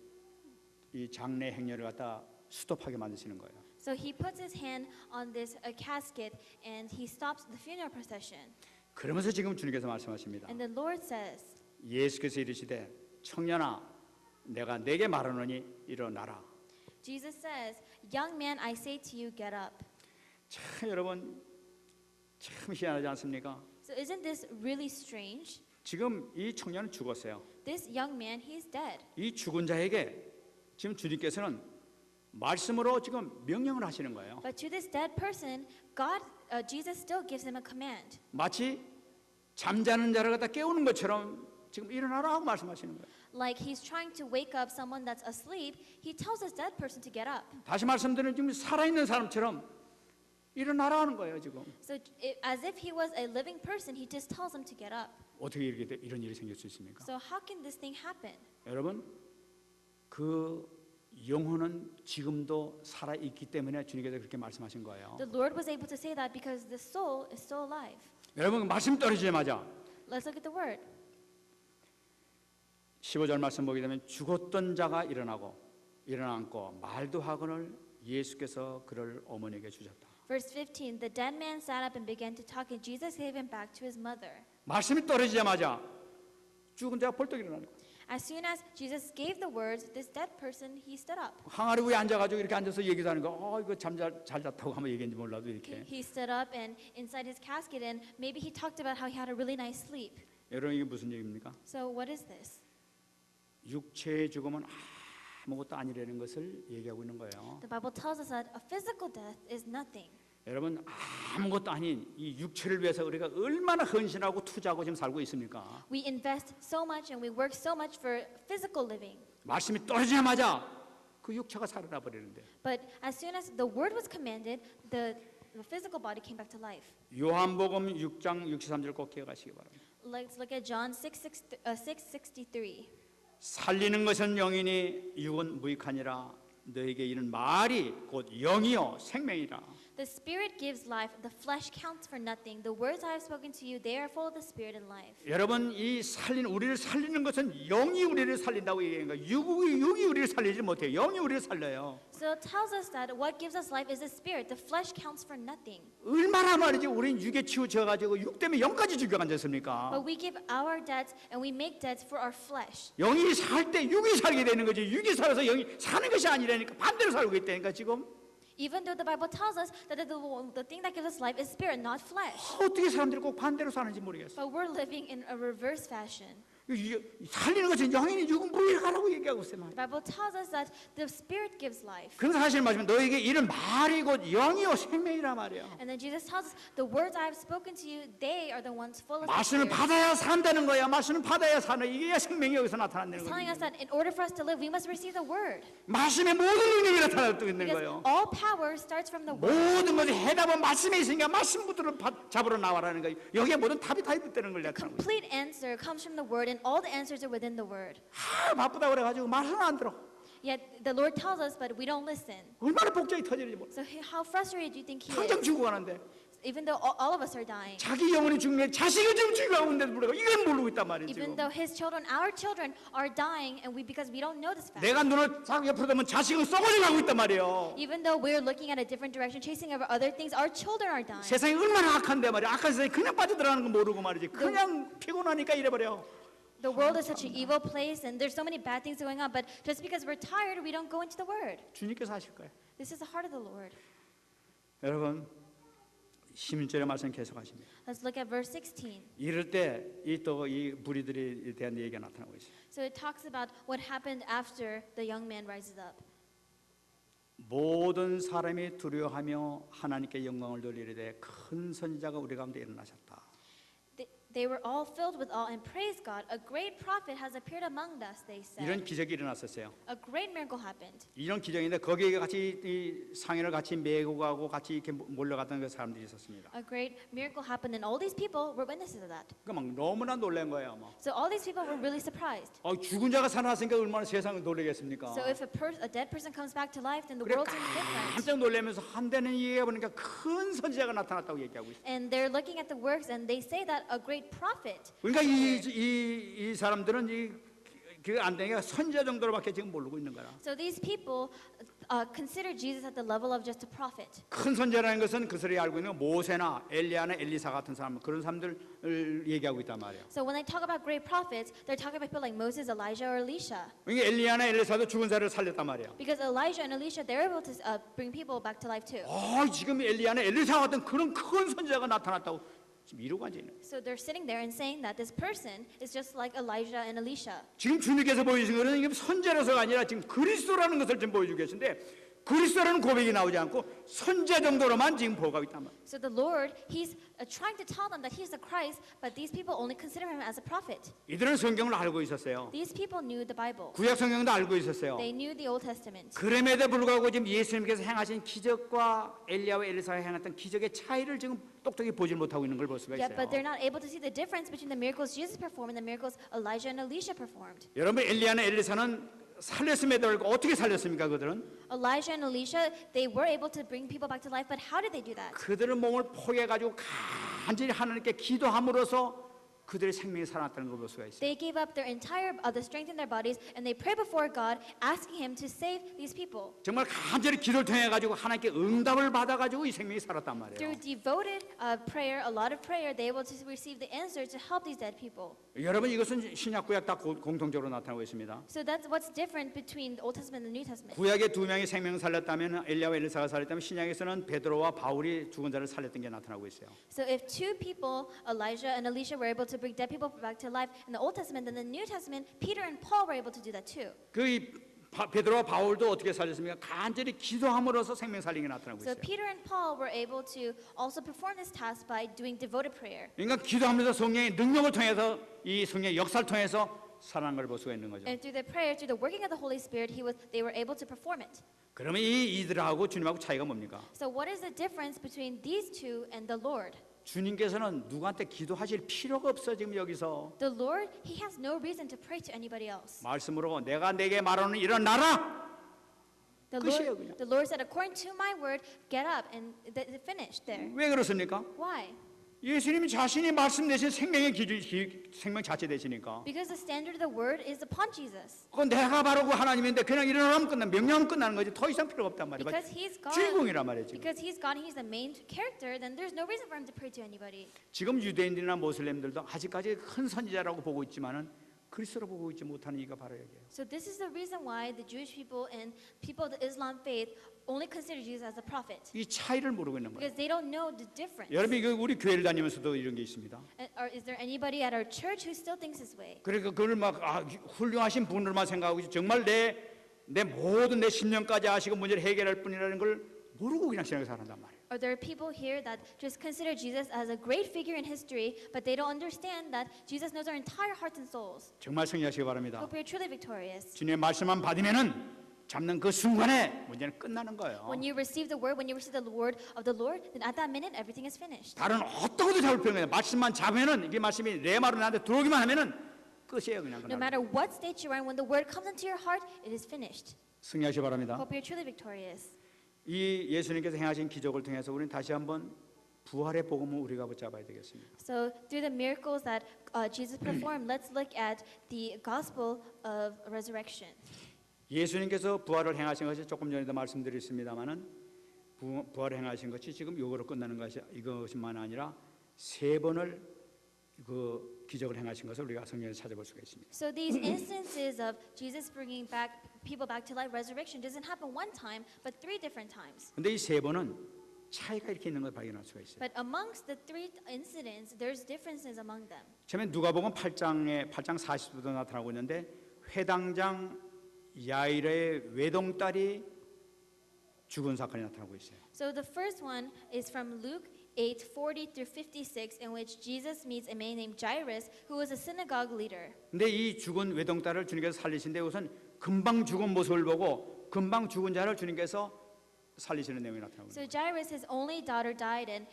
이 장례 행렬을 갖다 스톱하게 만드시는 거예요. So he puts his hand on this casket and he stops the funeral procession. 그러면서 지금 주님께서 말씀하십니다. And the Lord says, 예수께서 이르시되 청년아 내가 내게 말하노니 일어나라. Jesus says, "Young man, I say to you, get up." 참 여러분 참 희한하지 않습니까? So isn't this really strange? 지금 이 청년은 죽었어요. This young man, he's dead. 이 죽은 자에게 지금 주님께서는 말씀으로 지금 명령을 하시는 거예요. But to this dead person, Jesus still gives him a command. 마치 잠자는 자를 갖다 깨우는 것처럼 지금 일어나라 하고 말씀하시는 거예요. Like he's trying to wake up someone that's asleep, he tells this dead person to get up. 다시 말씀드리면 지금 살아있는 사람처럼 일어나라 하는 거예요 지금. So as if he was a living person, he just tells him to get up. 어떻게 이런 일이 생길 수 있습니까? So how can this thing happen? 여러분 그 영혼은 지금도 살아 있기 때문에 주님께서 그렇게 말씀하신 거예요. The Lord was able to say that because the soul is still alive. 여러분 말씀 떨어지자마자 Let's look at the word. 15절 말씀 보게 되면 죽었던 자가 일어나고 말도 하거늘 예수께서 그를 어머니에게 주셨다. Verse 15, the dead man sat up and began to talk, and Jesus gave him back to his mother. 말씀이 떨어지자마자 죽은 자가 벌떡 일어나는 거예요. As soon as Jesus gave the words, this dead person, he stood up. 항아리 위에 앉아가지고 이렇게 앉아서 얘기도 하는 거. 이거 잘 잤다고 하면 얘기인지 몰라도 이렇게. He stood up and inside his casket, and maybe he talked about how he had a really nice sleep. 여러분 이게 무슨 얘기입니까? So what is this? 육체의 죽음은 아무것도 아니라는 것을 얘기하고 있는 거예요. The Bible tells us that a physical death is nothing. 여러분 아무것도 아닌 이 육체를 위해서 우리가 얼마나 헌신하고 투자하고 지금 살고 있습니까? We invest so much and we work so much for physical living. 말씀이 떨어지자마자 그 육체가 살아나 버리는데. But as soon as the word was commanded, the physical body came back to life. 요한복음 6장 63절 꼭 기억하시기 바랍니다. Let's look at John 6:63. 살리는 것은 영이니 육은 무익하니라. 너에게 이른 말이 곧 영이요 생명이라. The spirit gives life, the flesh counts for nothing. The words I have spoken to you, they are full of the spirit and life. 여러분 이 우리를 살리는 것은 영이 우리를 살린다고 얘기하는 거예요. 육이 우리를 살리지 못해요. 영이 우리를 살려요. So it tells us that what gives us life is the spirit. The flesh counts for nothing. 얼마나 말이지 우린 육에 치우쳐가지고 육 때문에 영까지 죽여 But 앉았습니까? we give our debts and we make debts for our flesh. 영이 살 때 육이 살게 되는 거지. 육이 살아서 영이 사는 것이 아니라니까 반대로 살고 있다니까 지금. Even though the Bible tells us that the thing that gives us life is spirit, not flesh. 어떻게 사람들이 꼭 반대로 사는지 모르겠어. But we're living in a reverse fashion. 살리는 것은 영이니 육은 무익하라고 얘기하고 있어요. The Bible tells us that the spirit gives life. 그런 사실 말씀 너에게 이런 말이 곧 영이요 생명이라 말이야. And then Jesus tells us the words I have spoken to you, they are the ones full of the 말씀을 spirit. 받아야 산다는 거야. 말씀을 받아야 사는 이게 생명이 여기서 나타나는 It's telling us 거야. that in order for us to live, we must receive the word. 말씀의 모든 능력이 나타나고 있는 Because 거예요. all power starts from the word. 모든 것의 해답은 말씀에 있으니까 말씀부터 잡으러 나와라는 거예요. 여기에 모든 답이 다 있다는 걸 나타나고 있어요. Complete answer comes from the word, and all the answers are within the word. 바쁘다 그래가지고 말은 안 들어. Yet the Lord tells us, but we don't listen. 얼마나 복잡이 터지는지 몰라. So how frustrated do you think He 당장 is? 죽어가는데 Even though all of us are dying. 자기 영혼이 죽는 자식을 좀 죽여가고 있는데도 불구하고 이건 모르고 있단 말이에요. Even 지금. though His children, our children, are dying, and because we don't know this fact. 내가 눈을 자기 옆으로 대면 자식은 썩어져 가고 있단 말이에요. Even though we're looking at a different direction, chasing over other things, our children are dying. 세상이 얼마나 악한데 말이야. 악한 세상에 그냥 빠져들어가는 거 모르고 말이지. 그냥 피곤하니까 이래버려. The world is such an evil place and there's so many bad things going on, but just because we're tired, we don't go into the word. 주님께서 하실 거예요. This is the heart of the Lord. 여러분 16절의 말씀 계속하십니다. Let's look at verse 16. 이럴 때 이 또 이 무리들에 대한 얘기가 나타나고 있어요. So it talks about what happened after the young man rises up. 모든 사람이 두려워하며 하나님께 영광을 돌리리되 큰 선지자가 우리 가운데 일어나셨다. They were all filled with awe and praised God. A great prophet has appeared among us, they said. 이런 기적이 일어났었어요. A great miracle happened. 이런 기적인데 거기에 같이 이 상인을 같이 메고 가고 같이 이렇게 몰려갔던 그 사람들이 있었습니다. A great miracle happened, and all these people were witnesses of that. 그러니까 막 너무나 놀란 거예요. 뭐. So all these people were really surprised. 죽은 자가 살아났으니까 얼마나 세상을 놀라겠습니까? So if a dead person comes back to life, then the 그래 world's different. 깜짝 놀라면서 한대는 얘기해 보니까 큰 선지자가 나타났다고 얘기하고 있어요. And they're looking at the works, and they say that a great prophet. 그러니까 이 사람들은 그 안되니까 선지자 정도로밖에 지금 모르고 있는 거라. So these people consider Jesus at the level of just a prophet. 큰 선지자라는 것은 그들이 알고 있는 모세나 엘리야나 엘리사 같은 사람 그런 사람들을 얘기하고 있단 말이에요. So when they talk about great prophets, they're talking about people like Moses, Elijah, or Elisha. 그러니까 엘리야나 엘리사도 죽은 사람을 살렸단 말이에요. Because Elijah and Elisha, they're able to bring people back to life too. 지금 엘리야나 엘리사 같은 그런 큰 선지자가 나타났다고 지금 이러고 앉아 있는 거예요. So they're sitting there and saying that this person is just like Elijah and Elisha. 지금 주님께서 보여주신 것은 이게 선지자라서가 아니라 지금 그리스도라는 것을 지금 보여주고 계신데 그리스도라는 고백이 나오지 않고 선지자 정도로만 지금 보고하고 있단 말이에요. So the Lord, He's trying to tell them that He's the Christ, but these people only consider Him as a prophet. 이들은 성경을 알고 있었어요. These people knew the Bible. 구약 성경도 알고 있었어요. They knew the Old Testament. 그럼에도 불구하고 지금 예수님께서 행하신 기적과 엘리야와 엘리사가 행했던 기적의 차이를 지금 똑똑히 보지 못하고 있는 걸 볼 수가 Yet, but they're 있어요. not able to see the difference between the miracles Jesus performed and the miracles Elijah and Elisha performed. 여러분 엘리야나 엘리사는 살렸음에도 불구하고 어떻게 살렸습니까? 그들은 Elijah and Elisha, they were able to bring people back to life, but how did they do that? 그들은 몸을 포기해가지고 간절히 하나님께 기도함으로써 그들의 생명이 살아났다는 걸 볼 수가 있어요. They gave up their entire the strength in their bodies, and they pray before God, asking Him to save these people. 정말 간절히 기도를 통해 가지고 하나님께 응답을 받아 가지고 이 생명이 살았단 말이에요. Through devoted prayer, a lot of prayer, they were able to receive the answer to help these dead people. 여러분 이것은 신약 구약 다 공통적으로 나타나고 있습니다. So that's what's different between the Old Testament and the New Testament. 구약에 두 명이 생명을 살렸다면 엘리야와 엘리사가 살렸다면 신약에서는 베드로와 바울이 죽은 자를 살렸던 게 나타나고 있어요. So if two people, Elijah and Elisha, were able to bring dead people back to life in the Old Testament, then in the New Testament, Peter and Paul were able to do that too. 베드로와 바울도 어떻게 살렸습니까? 간절히 기도함으로써 생명 살린 게 나타나고 So 있어요. Peter and Paul were able to also perform this task by doing devoted prayer. 그러니까 기도하면서 성령의 능력을 통해서 이 성령의 역사를 통해서 살아난 걸 볼 수가 있는 거죠. And through the prayer, through the working of the Holy Spirit, they were able to perform it. 그러면 이들하고 주님하고 차이가 뭡니까? So what is the difference between these two and the Lord? 주님께서는 누구한테 기도하실 필요가 없어 지금 여기서 The Lord, He has no reason to pray to anybody else. 말씀으로 내가 내게 말하는 일어나라. 끝이에요, 그냥. The Lord said, according to my word, get up, and finished there. 왜 그렇습니까? Why? 예수님이 자신이 말씀 대신 생명의 생명 자체 되시니까. Because the standard of the word is upon Jesus. 그건 내가 바로 그 하나님인데 그냥 일어나면 명령은 끝나는 거지 더 이상 필요가 없단 말이야. Because He's God. 주인공이란 말이에요 지금. Because He's God, and He's the main character. Then there's no reason for Him to pray to anybody. 지금 유대인들이나 모슬렘들도 아직까지 큰 선지자라고 보고 있지만은 그리스도로 보고 있지 못하는 이유가 바로 여기예요. So this is the reason why the Jewish people and people of the Islam faith only consider Jesus as a prophet. 이 차이를 모르고 있는 거예요. Because they don't know the difference. 여러분 이거 우리 교회를 다니면서도 이런 게 있습니다. Or is there anybody at our church who still thinks this way? 그러니까 그걸 막 훌륭하신 분들만 생각하고 정말 내 모든 내 10년까지 하시고 문제를 해결할 분이라는 걸 모르고 그냥 생각을 살아간단 말이에요. Or there are people here that just consider Jesus as a great figure in history, but they don't understand that Jesus knows our entire hearts and souls. 정말 승리하시기 바랍니다. Hope you're truly victorious. 주님의 말씀만 받으면은 잡는 그 순간에 문제는 끝나는 거예요. When you receive the word of the Lord, then at that minute everything is finished. 다른 어떤 것도 잡을 필요가 없어요. 말씀만 잡으면은 이 말씀이 내 말로 나한테 들어오기만 하면은 끝이에요 그냥. No matter what state you're in, when the word comes into your heart, it is finished. 승리하시기 바랍니다. Hope you're truly victorious. 이 예수님께서 행하신 기적을 통해서 우리는 다시 한번 부활의 복음을 우리가 붙잡아야 되겠습니다. So through the miracles that Jesus performed, let's look at the gospel of resurrection. 예수님께서 부활을 행하신 것이 조금 전에도 말씀드렸습니다만은 부활을 행하신 것이 지금 요거로 끝나는 것이 이것만 아니라 세 번을 그 기적을 행하신 것을 우리가 성경에서 찾아볼 수가 있습니다. So these instances of Jesus bringing back people back to life, resurrection, doesn't happen one time, but 3 different times. 근데 이 세 번은 차이가 이렇게 있는 걸 발견할 수가 있어요. But amongst the 3 incidents, there's differences among them. 처음에 누가복음 8장 40절도 나타나고 있는데 회당장 야이르의 외동딸이 죽은 사건이 나타나고 있어요. So the first one is from Luke 8:40 through 56, in which Jesus meets a man named Jairus, who was a synagogue leader. 근데 이 죽은 외동딸을 주님께서 살리신데 우선 금방 죽은 모습을 보고 금방 죽은 자를 주님께서 살리시는 내용이 나타나고 So 있어요. Jairus, his only daughter, died, and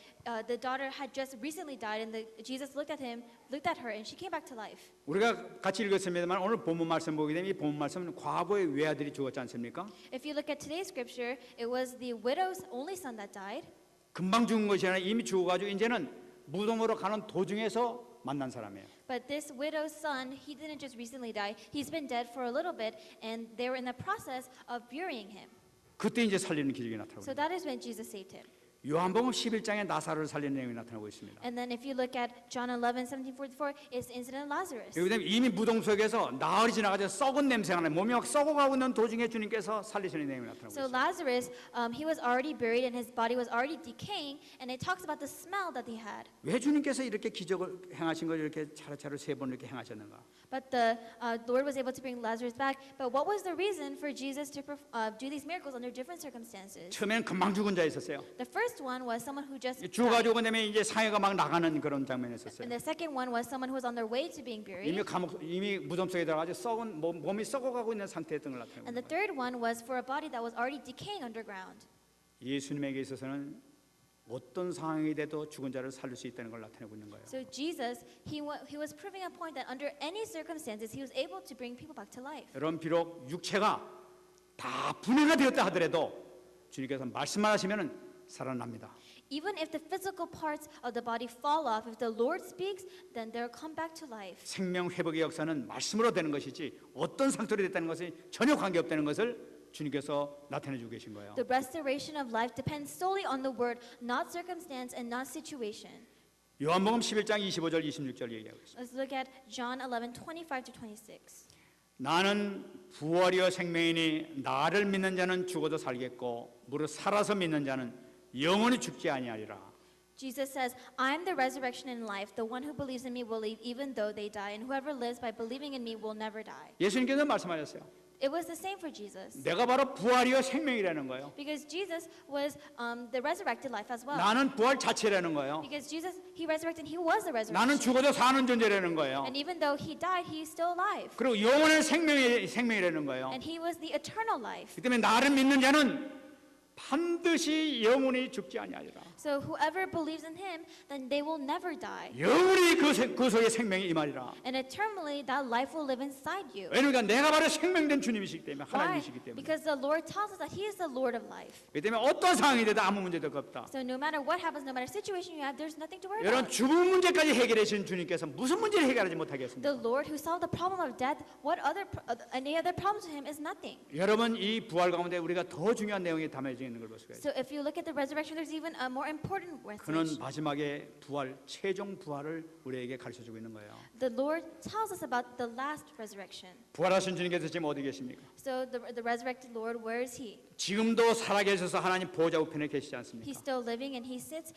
the daughter had just recently died, and Jesus looked at her, and she came back to life. 우리가 같이 읽었습니다만 오늘 본문 말씀 보게 되면 이 본문 말씀은 과거의 외아들이 죽었지 않습니까? If you look at today's scripture, it was the widow's only son that died. 금방 죽은 것이 아니라 이미 죽어가지고 이제는 무덤으로 가는 도중에서 만난 사람이에요. But this widow's son, he didn't just recently die. He's been dead for a little bit, and they were in the process of burying him. 그때 이제 살리는 기적이 나타나고 So 있어요. that is when Jesus saved him. 요한복음 11장에 나사로를 살리는 내용이 나타나고 있습니다. And then if you look at John 11:17-44, it's the incident of Lazarus. 여기 이미 무덤 속에서 나흘이 지나가서 썩은 냄새가 나요. 몸이 막 썩어가고 있는 도중에 주님께서 살리시는 내용이 나타나고 So 있어요. Lazarus, he was already buried and his body was already decaying, and it talks about the smell that he had. 왜 주님께서 이렇게 기적을 행하신 걸 이렇게 차례차례 3번 이렇게 행하셨는가? But the Lord was able to bring Lazarus back. But what was the reason for Jesus to do these miracles under different circumstances? 처음에는 금방 죽은 자 있었어요. The first one was someone who just died. 죽어가지고 그다음에 이제 사회가 막 나가는 그런 장면이 있었어요. And the second one was someone who was on their way to being buried. 이미 무덤 속에 들어가서 썩은 몸이 썩어가고 있는 상태였던 걸 나타내는 And the 거예요. third one was for a body that was already decaying underground. 예수님에게 있어서는 어떤 상황이 돼도 죽은 자를 살릴 수 있다는 걸 나타내고 있는 거예요. So Jesus, he was proving a point that under any circumstances, he was able to bring people back to life. 여러분 비록 육체가 다 분해가 되었다 하더라도 주님께서 말씀만 하시면은 살아납니다. Even if the physical parts of the body fall off, if the Lord speaks, then they'll come back to life. 생명 회복의 역사는 말씀으로 되는 것이지 어떤 상태로 됐다는 것이 전혀 관계없다는 것을 주님께서 나타내 주고 계신 거예요. The restoration of life depends solely on the word, not circumstance and not situation. 요한복음 11장 25절 26절 얘기하고 있어요. Let's look at John 11:25-26. 나는 부활이요 생명이니 나를 믿는 자는 죽어도 살겠고 무릇 살아서 믿는 자는 영원히 죽지 아니하리라. Jesus says, I am the resurrection and life. The one who believes in me will live even though they die, and whoever lives by believing in me will never die. 예수님께서 말씀하셨어요. It was the same for Jesus. 내가 바로 부활이요 생명이라는 거예요. Because Jesus was the resurrected life as well. 나는 부활 자체라는 거예요. Because Jesus, he resurrected and he was the 나는 resurrection. 죽어도 사는 존재라는 거예요. And even though he died, he is still alive. 그리고 영원한 생명이라는 거예요. And he was the eternal life. 그 때문에 나를 믿는 자는 반드시 영원히 죽지 아니하리라. So whoever believes in him, then they will never die. 영원히 그 속에 생명이 임하리라. And eternally, that life will live inside you. 왜냐하면 내가 바로 생명된 주님이시기 때문에 Why? 하나님이시기 때문에. Because the Lord tells us that he is the Lord of life. 그 때문에 어떤 상황이 돼도 아무 문제도 없다. So no matter what happens, no matter situation you have, there's nothing to worry 여러분 about. 죽음 문제까지 해결해 주신 주님께서 무슨 문제를 해결하지 못하겠습니까? The Lord who solved the problem of death, any other problem to him is nothing. 여러분 이 부활 가운데 우리가 더 중요한 내용이 담겨져 있는 걸 볼 수가 있어요. So if you look at the resurrection, there's even a more important 그는 message. 마지막에 부활, 최종 부활을 우리에게 가르쳐 주고 있는 거예요. The Lord tells us about the last resurrection. 부활하신 주님께서 지금 어디 계십니까? So the resurrected Lord, where is he? 지금도 살아계셔서 하나님 보좌 우편에 계시지 않습니까? He's still living and he sits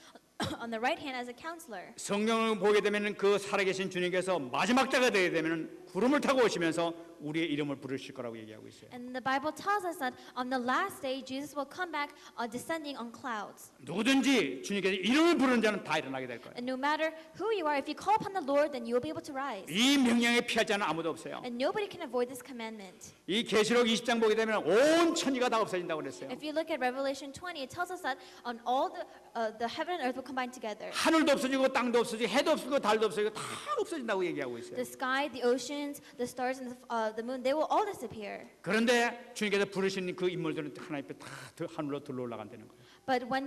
on the right hand as a counselor. 성경을 보게 되면 그 살아계신 주님께서 마지막 때가 되게 되면 구름을 타고 오시면서 우리의 이름을 부르실 거라고 얘기하고 있어요. And the Bible tells us that on the last day, Jesus will come back descending on clouds. 누구든지 주님께서 이름을 부르는 자는 다 일어나게 될 거예요. And no matter who you are, if you call upon the Lord, then you will be able to rise. 이 명령에 피할 자는 아무도 없어요. And nobody can avoid this commandment. 이 계시록 20장 보게 되면 온 천지가 다 없어진다고 그랬어요. If you look at Revelation 20, it tells us that on all the heaven and earth will combine together. 하늘도 없어지고 땅도 없어지고 해도 없어지고 달도 없어지고 다 없어진다고 얘기하고 있어요. The sky, the oceans, the stars, and the moon, they will all disappear. 그런데 주님께서 부르신 그 인물들은 하나님 앞에 다 하늘로 들러 올라간다는 거예요. But when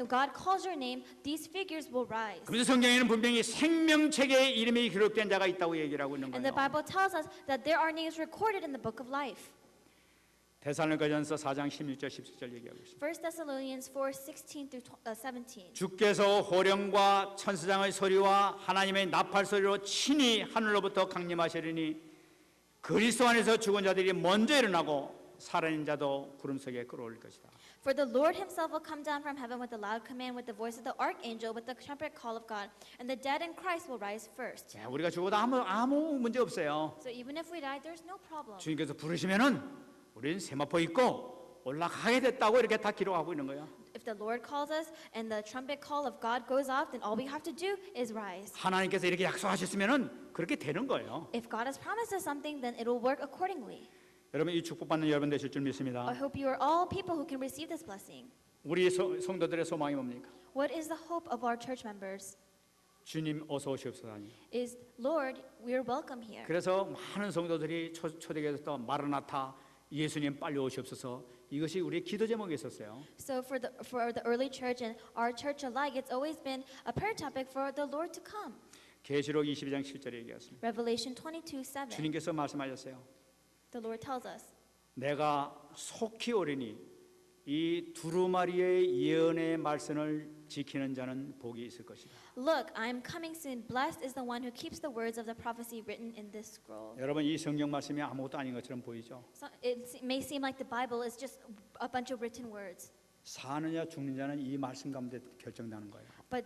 God calls your name, these figures will rise. 그래서 성경에는 분명히 생명책에 이름이 기록된 자가 있다고 얘기를 하고 있는 And the 거예요. Bible tells us that there are names recorded in the book of life. 데살로니가전서 4장 16절 17절 얘기하고 있습니다. 1 Thessalonians 4:16 through 17. 주께서 호령과 천사장의 소리와 하나님의 나팔 소리로 친히 하늘로부터 강림하시리니 그리스도 안에서 죽은 자들이 먼저 일어나고 살아있는 자도 구름 속에 끌어올릴 것이다. For the Lord himself will come down from heaven with a loud command, with the voice of the archangel, with the trumpet call of God, and the dead in Christ will rise first. 자, 우리가 죽어도 아무 문제 없어요. So even if we die, there's no problem. 주님께서 부르시면은 우리는 세마포 입고 올라가게 됐다고 이렇게 다 기록하고 있는 거예요. If the Lord calls us and the trumpet call of God goes off, then all we have to do is rise. 하나님께서 이렇게 약속하셨으면은 그렇게 되는 거예요. If God has promised us something, then it will work accordingly. 여러분 이 축복받는 여러분 되실 줄 믿습니다. I hope you are all people who can receive this blessing. 우리 성도들의 소망이 뭡니까? What is the hope of our church members? 주님 어서 오시옵소서니. Is Lord, we are welcome here. 그래서 많은 성도들이 초대교회에서 마라나타 예수님 빨리 오시옵소서 이것이 우리의 기도 제목이 있었어요. So for the early church and our church alike, it's always been a prayer topic for the Lord to come. 계시록 22장 7절에 얘기했습니다. Revelation 22:7. 주님께서 말씀하셨어요. The Lord tells us, 내가 속히 오리니 이 두루마리의 예언의 말씀을 지키는 자는 복이 있을 것이다. Look, I am coming soon. Blessed is the one who keeps the words of the prophecy written in this scroll. 여러분 이 성경 말씀이 아무것도 아닌 것처럼 보이죠. So it may seem like the Bible is just a bunch of written words, 사느냐 죽느냐는 이 말씀 가운데 결정되는 거예요. but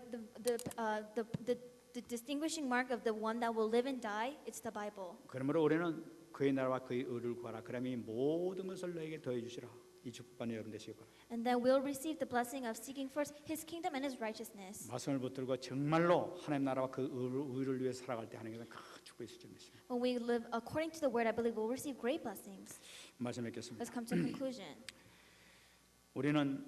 the distinguishing mark of the one that will live and die, it's the Bible. 그러므로 우리는 그의 나라와 그의 의를 구하라. 그러면 이 모든 것을 너에게 더해 주시라. 이 축복받는 여러분 되시기 바랍니다. And then we'll receive the blessing of seeking first His kingdom and His righteousness. 말씀을 붙들고 정말로 하나님 나라와 그 의를 위해 살아갈 때 하는 것은 큰 축복이 있을 줄 믿습니다. When we live according to the word, I believe we'll receive great blessings. 말씀 맺겠습니다. Let's come to a conclusion. 우리는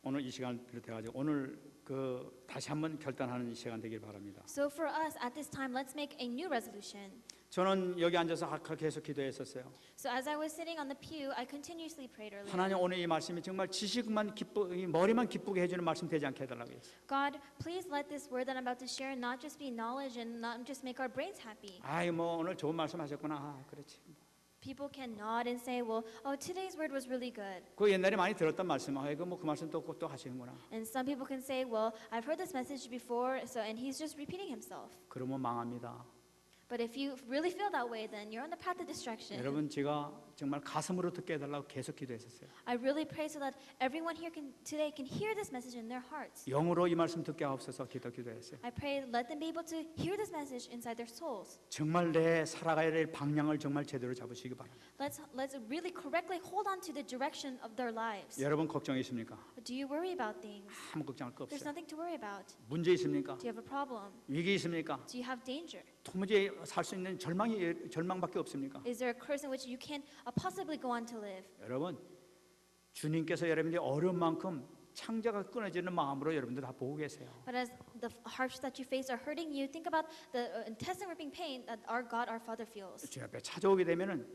오늘 이 시간을 비롯해 가지고 오늘 그 다시 한번 결단하는 이 시간 되길 바랍니다. So for us at this time, let's make a new resolution. 저는 여기 앉아서 아까 계속 기도했었어요. So as I was sitting on the pew, I continuously prayed earlier. 하나님 오늘 이 말씀이 정말 지식만 이 머리만 기쁘게 해주는 말씀 되지 않게 해달라고 했어요. God, please let this word that I'm about to share not just be knowledge and not just make our brains happy. 아이 뭐 오늘 좋은 말씀 하셨구나. 아, 그렇지. People can nod and say, well, oh, today's word was really good. 그 옛날에 많이 들었던 말씀. 아, 이거 뭐 그 말씀 또 하시는구나. And some people can say, well, I've heard this message before, and he's just repeating himself. 그러면 망합니다. But if you really feel that way, then you're on the path of destruction. 여러분 제가 정말 가슴으로 듣게 해달라고 계속 기도했었어요. I really pray so that everyone here today can hear this message in their hearts. 영으로 이 말씀 듣게 하옵소서 기도했어요. I pray let them be able to hear this message inside their souls. 정말 내 살아가야 될 방향을 정말 제대로 잡으시기 바랍니다. Let's really correctly hold on to the direction of their lives. 여러분 걱정 있습니까? Do you worry about things? 아무 걱정할 거 There's 없어요. nothing to worry about. 문제 있습니까? Do you have a problem? 위기 있습니까? Do you have danger? 도무지 살 수 있는 절망밖에 없습니까? Is there a curse in which you can possibly go on to live? 여러분 주님께서 여러분들이 어려운 만큼 창자가 끊어지는 마음으로 여러분들 다 보고 계세요. But as the hardships that you face are hurting you, think about the intestine ripping pain that our God, our Father feels. 주님 앞에 찾아오게 되면은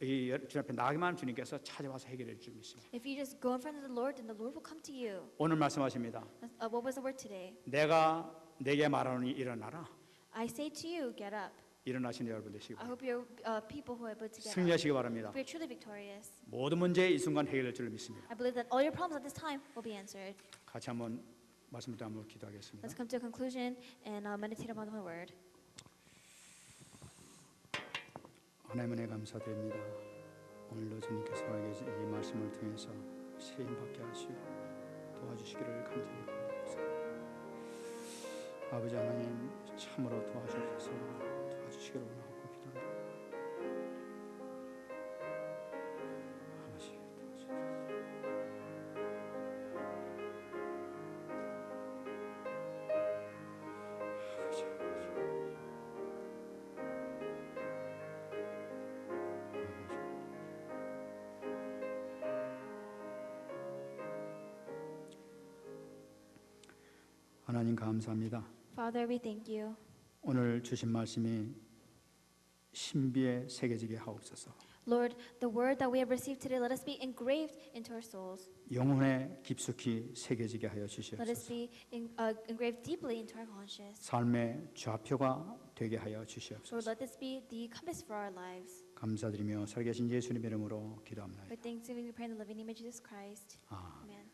이 주님 앞에 나가기만 하면 주님께서 찾아와서 해결해 줄 믿습니다. If you just go in front of the Lord, then the Lord will come to you. 오늘 말씀하십니다. What was the word today? 내가 내게 말하노니 일어나라. I say to you, get up. 일어나시는 여러분 되시기 I 바랍니다. hope you're people who are able to get up. 승리하시기 바랍니다. If you're truly victorious, 모든 문제 이 순간 해결될 줄 믿습니다. I believe that all your problems at this time will be answered. 같이 한번 말씀 듣고 한번 기도하겠습니다. Let's come to a conclusion and meditate upon the word. 하나님 은혜 감사드립니다. 오늘도 주님께서 이 말씀을 통해서 시인받게 하시고 도와주시기를 간절히 바랍니다. 아버지 하나님 참으로 도와주시기를 원하고 기도합니다. 아버지 도와주십시오. 하나님 감사합니다. Father, we thank you. 오늘 주신 말씀이 신비에 새겨지게 하옵소서. Lord, the word that we have received today, let us be engraved into our souls. 영혼에 깊숙이 새겨지게 하여 Let us 주시옵소서. be engraved deeply into our conscience. 삶의 좌표가 되게 하여 Lord, 주시옵소서. let this be the compass for our lives. 감사드리며 살아계신 예수님의 이름으로 기도합니다. For thanksgiving, we pray in the living name of Jesus Christ. 아. Amen.